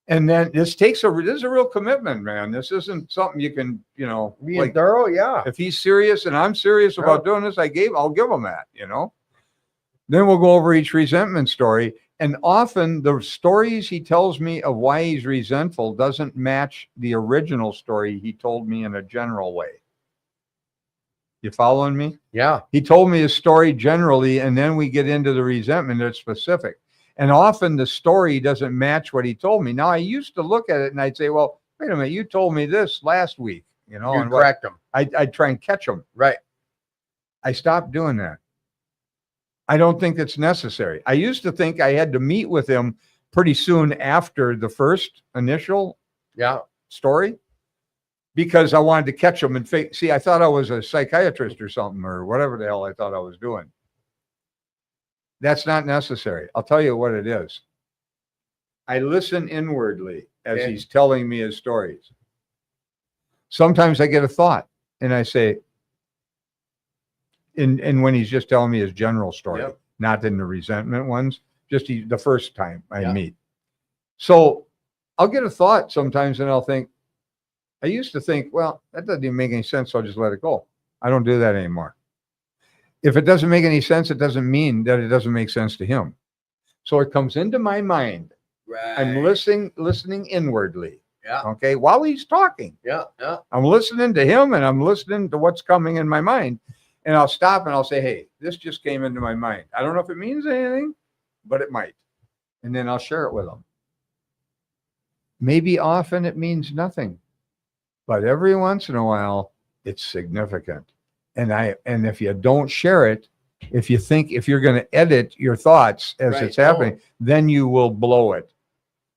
And then this is a real commitment, man. This isn't something you can, Being thorough. Yeah. if he's serious and I'm serious about doing this, I'll give him that, Then we'll go over each resentment story. And often the stories he tells me of why he's resentful doesn't match the original story he told me in a general way. You following me? Yeah. He told me his story generally, and then we get into the resentment that's specific. And often the story doesn't match what he told me. Now, I used to look at it and I'd say, well, wait a minute, you told me this last week, You and correct them. I'd try and catch them. Right. I stopped doing that. I don't think it's necessary. I used to think I had to meet with him pretty soon after the first initial story because I wanted to catch him and see, I thought I was a psychiatrist or something or whatever the hell I thought I was doing. That's not necessary. I'll tell you what it is. I listen inwardly as he's telling me his stories. Sometimes I get a thought and I say, and when he's just telling me his general story, not in the resentment ones, just the first time I meet. So I'll get a thought sometimes and I'll think, I used to think, well, that doesn't even make any sense, so I'll just let it go. I don't do that anymore. If it doesn't make any sense, it doesn't mean that it doesn't make sense to him. So it comes into my mind. Right. I'm listening inwardly. Yeah. Okay. While he's talking. Yeah. Yeah. I'm listening to him and I'm listening to what's coming in my mind. And I'll stop and I'll say, hey, this just came into my mind. I don't know if it means anything, but it might. And then I'll share it with him. Maybe often it means nothing, but every once in a while it's significant. And if you don't share it, if you're going to edit your thoughts as it's happening, then you will blow it.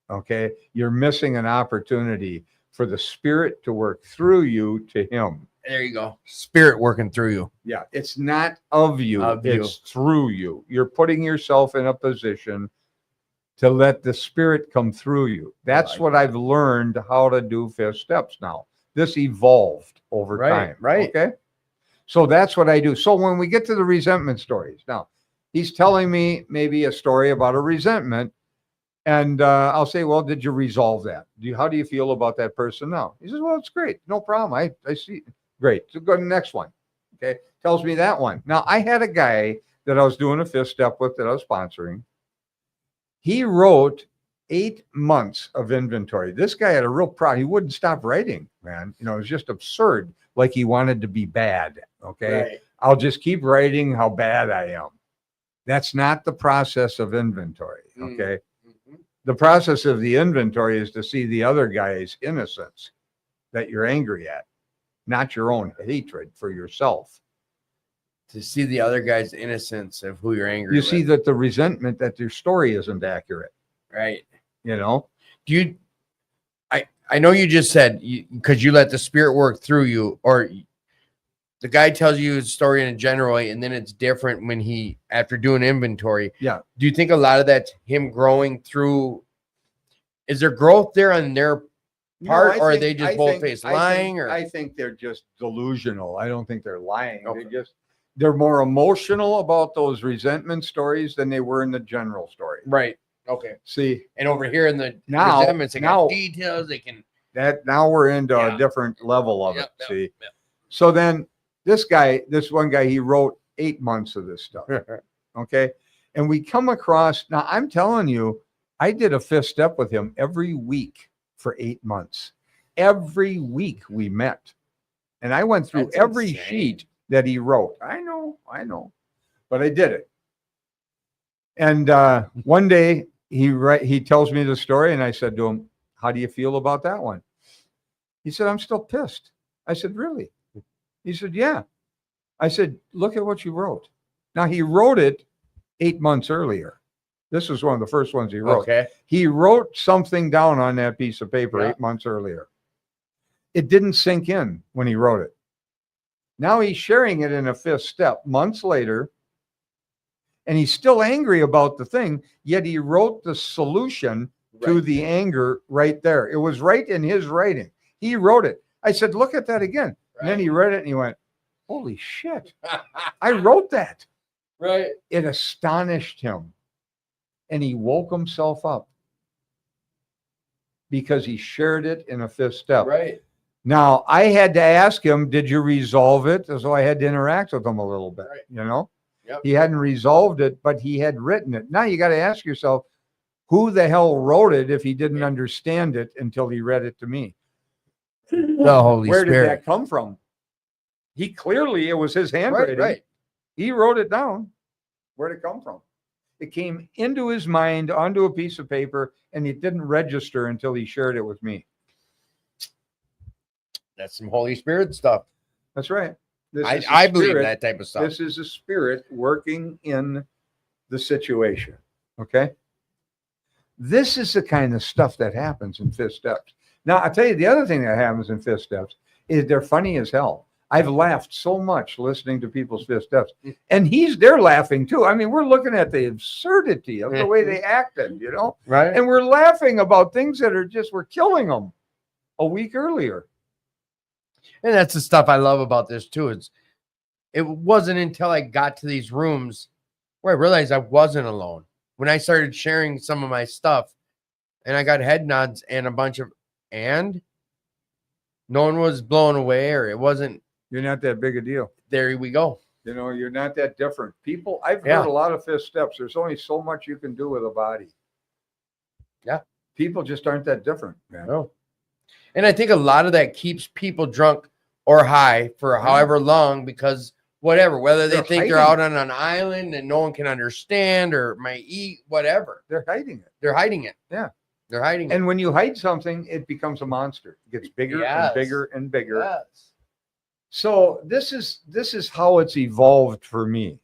Okay. You're missing an opportunity for the Spirit to work through you to him. There you go. Spirit working through you. Yeah. It's not of you. It's through you. You're putting yourself in a position to let the Spirit come through you. That's what I've learned how to do 5th steps now. This evolved over time. Right. Okay. So that's what I do. So when we get to the resentment stories, now he's telling me maybe a story about a resentment. And I'll say, well, did you resolve that? How do you feel about that person now? He says, well, it's great. No problem. I see. Great. So go to the next one. Okay. Tells me that one. Now I had a guy that I was doing a 5th step with that I was sponsoring. He wrote 8 months of inventory. This guy had a real problem. He wouldn't stop writing, man. It was just absurd. Like he wanted to be bad. Okay. Right. I'll just keep writing how bad I am. That's not the process of inventory. Okay. Mm-hmm. The process of the inventory is to see the other guy's innocence that you're angry at, not your own hatred for yourself. To see the other guy's innocence of who you're angry You with. see that the resentment that your story isn't accurate. Right. Do you, I know you just said because you let the Spirit work through you, or the guy tells you his story in a general way, and then it's different when after doing inventory. Yeah. Do you think a lot of that's him growing through? Is there growth there on their part, or are they just bold-faced lying? I think they're just delusional. I don't think they're lying. Okay. They're more emotional about those resentment stories than they were in the general story. Right. Okay. See, and over here in the now, resentments, they got details. They can now we're into a different level of it. See, so then this one guy, he wrote 8 months of this stuff. Okay, and we come across now. I'm telling you, I did a 5th step with him every week for 8 months. Every week we met And I went through That's every insane. sheet that he wrote. I know, but I did it. And one day he tells me the story, and I said to him, "How do you feel about that one?" He said, "I'm still pissed." I said, "Really?" He said, "Yeah." I said, "Look at what you wrote." Now, he wrote it 8 months earlier. This was one of the first ones he wrote. Okay. He wrote something down on that piece of paper Yeah. 8 months earlier. It didn't sink in when he wrote it. Now he's sharing it in a fifth step months later, and he's still angry about the thing, yet he wrote the solution to Right. the anger right there. It was right in his writing. He wrote it. I said, "Look at that again." And then he read it and he went, "Holy shit, I wrote that." Right. It astonished him. And he woke himself up because he shared it in a fifth step. Right. Now, I had to ask him, "Did you resolve it?" So I had to interact with him a little bit, Right. you know? Yep. He hadn't resolved it, but he had written it. Now you got to ask yourself, who the hell wrote it if he didn't understand it until he read it to me? The Holy Where did Spirit. that come from? He clearly, it was his handwriting. Right. He wrote it down. Where'd it come from? It came into his mind onto a piece of paper, and it didn't register until he shared it with me. That's some Holy Spirit stuff. That's right. This is the I believe spirit. that type of stuff. This is a spirit working in the situation. Okay. This is the kind of stuff that happens in fifth steps. Now, I'll tell you the other thing that happens in fifth steps is they're funny as hell. I've laughed so much listening to people's fifth steps, and they're laughing too. I mean, we're looking at the absurdity of the way they acted, you know, Right. and we're laughing about things that are just, we're killing them a week earlier. And that's the stuff I love about this too. It wasn't until I got to these rooms where I realized I wasn't alone. When I started sharing some of my stuff, and I got head nods and a bunch of, and no one was blown away, or it wasn't. You're not that big a deal. There we go. You know, you're not that different. People, I've Yeah. heard a lot of fifth steps. There's only so much you can do with a body. Yeah. People just aren't that different, man. No. And I think a lot of that keeps people drunk or high for however long, because whatever, whether they They're think they're hiding out on an island and no one can understand or might eat, whatever. They're hiding it. They're hiding it. Yeah. They're hiding it. And when you hide something, it becomes a monster. It gets bigger Yes. and bigger and bigger. Yes. So this is how it's evolved for me.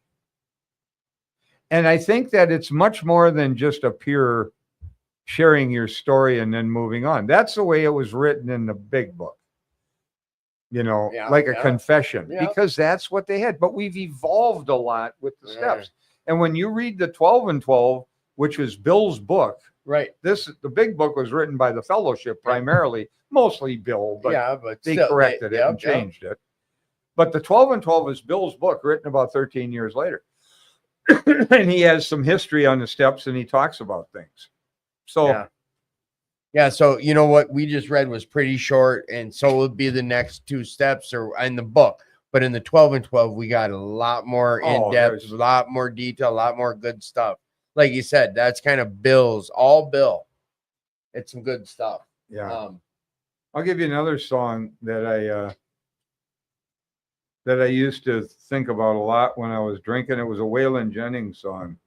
And I think that it's much more than just a pure sharing your story and then moving on. That's the way it was written in the big book. You know, Yeah, like a yeah. confession, Yeah. because that's what they had. But we've evolved a lot with the Yeah. steps. And when you read the 12 and 12, which was Bill's book, Right. the big book was written by the fellowship primarily, mostly Bill, but yeah, but they still, corrected it yep, and yep. changed it. But the 12 and 12 is Bill's book, written about 13 years later. And he has some history on the steps, and he talks about things. So Yeah. Yeah, so you know what we just read was pretty short, and so will be the next two steps or in the book. But in the 12 and 12, we got a lot more in depth, there's- a lot more detail, a lot more good stuff. Like you said, that's kind of Bill's, all Bill. It's some good stuff. yeah, I'll give you another song that I used to think about a lot when I was drinking. It was a Waylon Jennings song,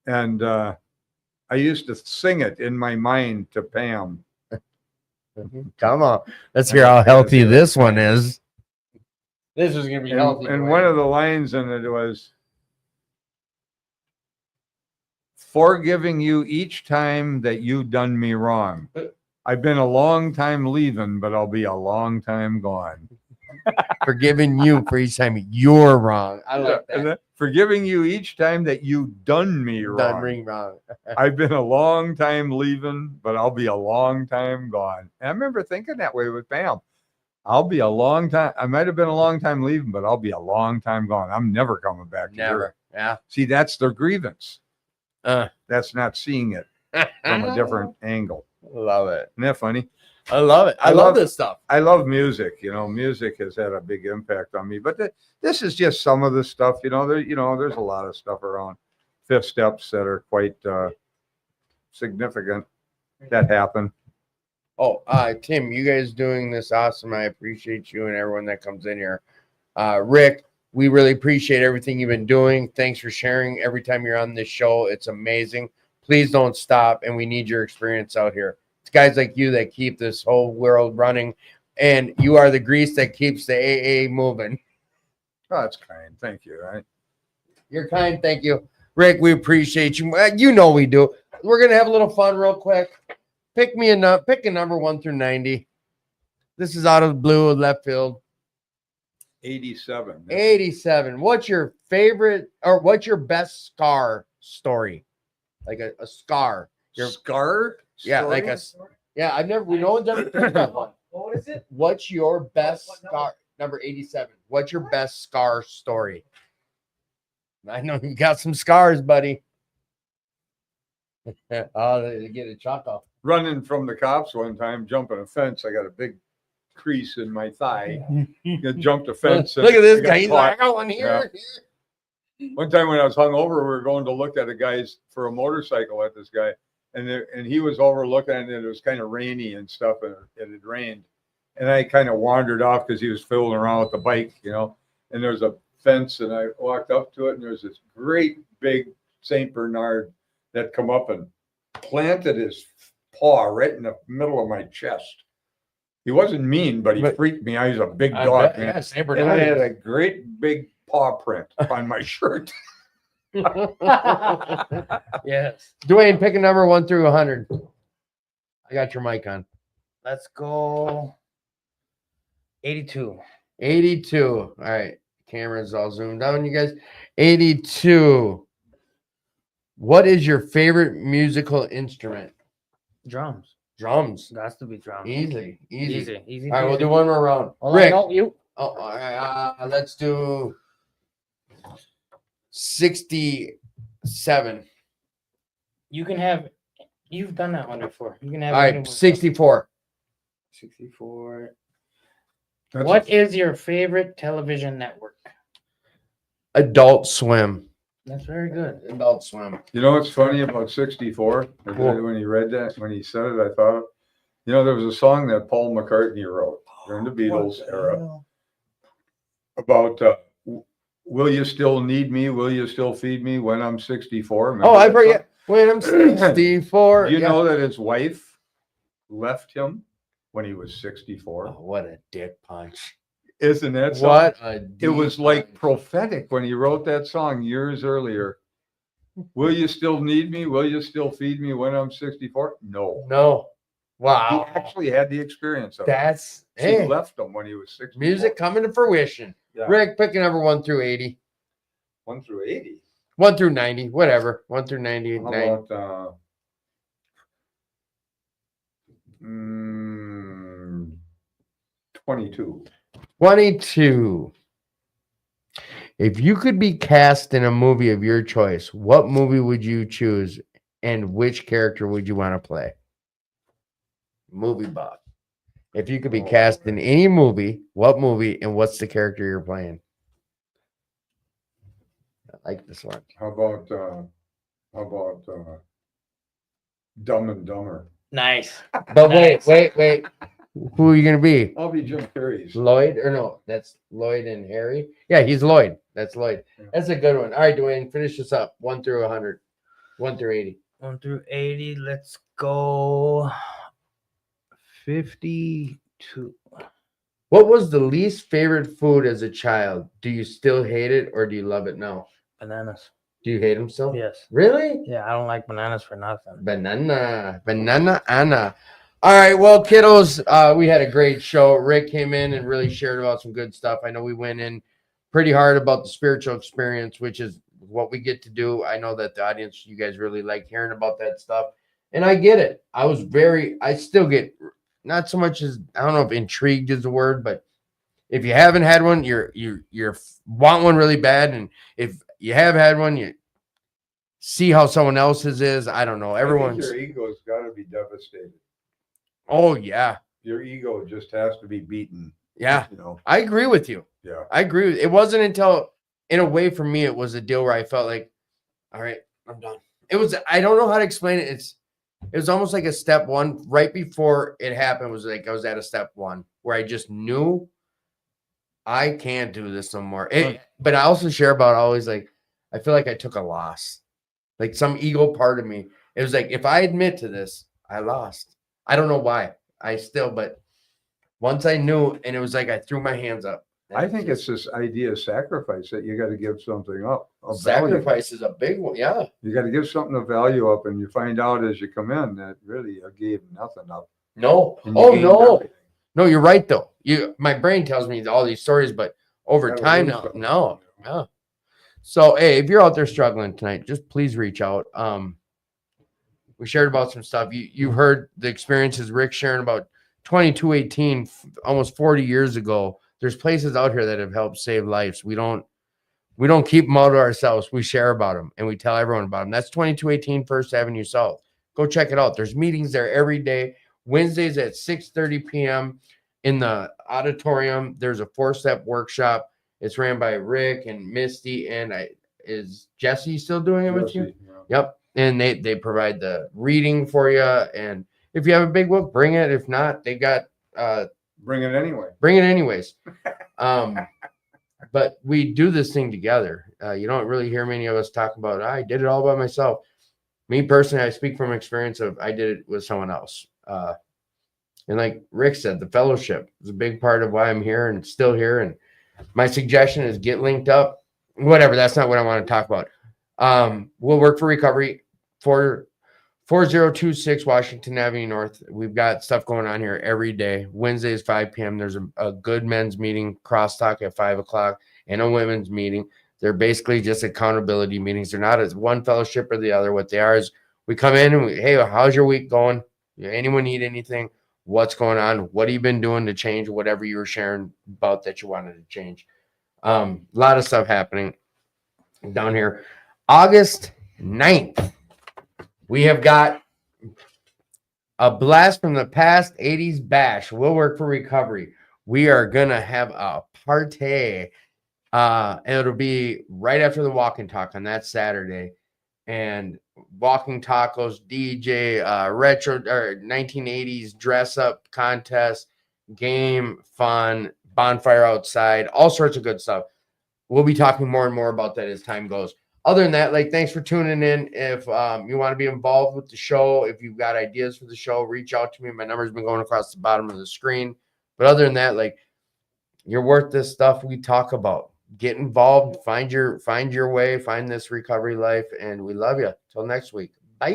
and I used to sing it in my mind to Pam. Come on, let's hear how healthy this one is. This is gonna be healthy. And boy. one of the lines in it was, "Forgiving you each time that you done me wrong. I've been a long time leaving, but I'll be a long time gone." Forgiving you for each time you're wrong. I like And that. then, "Forgiving you each time that you done me Done wrong. ring wrong. I've been a long time leaving, but I'll be a long time gone." And I remember thinking that way with Pam. I'll be a long time. I might have been a long time leaving, but I'll be a long time gone. I'm never coming back to her. Never. Yeah. See, that's their grievance. Uh. That's not seeing it from a different angle. Love it. Isn't that funny? I love it. I, I love love this stuff. I love music. You know, music has had a big impact on me. But this is just some of the stuff. You know, there's a lot of stuff around fifth steps that are quite significant that happen. Tim, you guys doing this awesome. I appreciate you and everyone that comes in here. Rick, we really appreciate everything you've been doing. Thanks for sharing every time you're on this show. It's amazing. Please don't stop, and we need your experience out here. It's guys like you that keep this whole world running, and you are the grease that keeps the AA moving. Oh, that's kind. Thank you. You're kind. Thank you. Rick, we appreciate you. You know we do. We're going to have a little fun real quick. Pick a number 1 through 90. This is out of the blue of left field. 87. 87. What's your favorite or what's your best scar story? Like a scar. Your scar? Yeah, like we no one's ever picked that one. What is it? What's your best What scar? Number 87. What's your best scar story? I know you got some scars, buddy. Oh, they get a chuckle. Running from the cops one time, jumping a fence. I got a big crease in my thigh. I jumped a fence. Look at this I got guy. He's like, I caught. got one here. One time when I was hungover, we were going to look at a guy's for a motorcycle at this guy, and he was overlooking, and it was kind of rainy and stuff, and it had rained, and I kind of wandered off because he was fooling around with the bike, and there's a fence, and I walked up to it, and there's this great big Saint Bernard that come up and planted his paw right in the middle of my chest. He wasn't mean, but he freaked me out. He's a big dog, man. Yeah, Saint And I had Bernard. a great big paw print on my shirt. Yes. Dwayne, pick a number 1 through 100. I got your mic on. Let's go 82. 82. All right. Camera's all zoomed down, you guys. 82. What is your favorite musical instrument? Drums. Drums. Got to be drums. Easy. Easy. All right, we'll do one more round. Hold on, Rick. no, you. Oh, all right. Let's do 67. You can have. You've done that one before. You can have. All right, 64. 64. That's What is your favorite television network? Adult Swim. That's very good. Adult Swim. You know what's funny about 64? When he read that, when he said it, I thought, there was a song that Paul McCartney wrote during the Beatles era about will you still need me? Will you still feed me when I'm 64? Remember Oh, I that forget. When I'm 64. song? You yeah. know that his wife left him when he was 64? Oh, what a dick punch. Isn't that something? What a It was dick like punch. prophetic when he wrote that song years earlier. Will you still need me? Will you still feed me when I'm 64? No. No. Wow. He actually had the experience of it. That's She hey, left him when he was 64. music coming to fruition. Yeah. Rick, pick a number 1 through 80. 1 through 80. 1 through 90, whatever. 1 through 90. How 90. about 22? 22. If you could be cast in a movie of your choice, what movie would you choose and which character would you want to play? Movie buff. If you could be cast in any movie, what movie and what's the character you're playing? I like this one. How about Dumb and Dumber? Nice. But Nice. wait. Who are you going to be? I'll be Jim Carrey's. Lloyd or no? That's Lloyd and Harry. Yeah, he's Lloyd. That's Lloyd. Yeah. That's a good one. All right, Dwayne, finish this up. 1 through 100. 1 through 80. 1 through 80. Let's go 52. What was the least favorite food as a child? Do you still hate it or do you love it now? Bananas. Do you hate them still? Yes. Really? Yeah, I don't like bananas for nothing. Banana Anna. All right, well, kiddos, we had a great show. Rick came in and really shared about some good stuff. I know we went in pretty hard about the spiritual experience, which is what we get to do. I know that the audience, you guys really like hearing about that stuff. And I get it. I still get not so much as, I don't know if intrigued is the word, but if you haven't had one, you're want one really bad. And if you have had one, you see how someone else's is. I don't know. Everyone's. Your ego's got to be devastated. Oh yeah. Your ego just has to be beaten. Yeah. I agree with you. Yeah. I agree with it. Wasn't until in a way for me, it was a deal where I felt like, all right, I'm done. It was, I don't know how to explain it. It was almost like a step one right before it happened. Was like I was at a step one where I just knew I can't do this no more. But I also share about always like I feel like I took a loss, like some ego part of me. It was like if I admit to this, I lost. I don't know why. But once I knew, and it was like I threw my hands up. I think it's this idea of sacrifice that you got to give something up. Of value. Sacrifice is a big one. Yeah. You got to give something of value up, and you find out as you come in that really you gave nothing up. No. and you Oh gained no. everything. No, you're right though. My brain tells me all these stories, but over Gotta time, lose no, something. no. So, hey, if you're out there struggling tonight, just please reach out. We shared about some stuff. You've heard the experiences Rick sharing about 2218, almost 40 years ago. There's places out here that have helped save lives. We don't keep them all to ourselves. We share about them and we tell everyone about them. That's 2218 First Avenue South. Go check it out. There's meetings there every day. Wednesdays at 6:30 p.m. in the auditorium. There's a 4-step workshop. It's ran by Rick and Misty. And is Jesse still doing it with you? Jesse, yeah. Yep. And they provide the reading for you. And if you have a big book, bring it. If not, they got Bring it anyway. bring it anyways. But we do this thing together. You don't really hear many of us talk about, I did it all by myself. Me personally, I speak from experience of I did it with someone else. And like Rick said, the fellowship is a big part of why I'm here and still here. And my suggestion is get linked up. Whatever, that's not what I want to talk about. We'll work for recovery for 4026 Washington Avenue North. We've got stuff going on here every day. Wednesdays, 5 p.m. There's a good men's meeting, crosstalk at 5 o'clock, and a women's meeting. They're basically just accountability meetings. They're not as one fellowship or the other. What they are is we come in and hey, how's your week going? Anyone need anything? What's going on? What have you been doing to change whatever you were sharing about that you wanted to change? A lot of stuff happening down here. August 9th. We have got a blast from the past 80s bash. We'll work for recovery. We are going to have a party. It'll be right after the walk and talk on that Saturday. And walking tacos, DJ, retro or 1980s dress up contest, game, fun, bonfire outside, all sorts of good stuff. We'll be talking more and more about that as time goes. Other than that, like, thanks for tuning in. If you want to be involved with the show, if you've got ideas for the show, reach out to me. My number's been going across the bottom of the screen. But other than that, like, you're worth this stuff we talk about. Get involved, find your way, find this recovery life, and we love you. Till next week. Bye.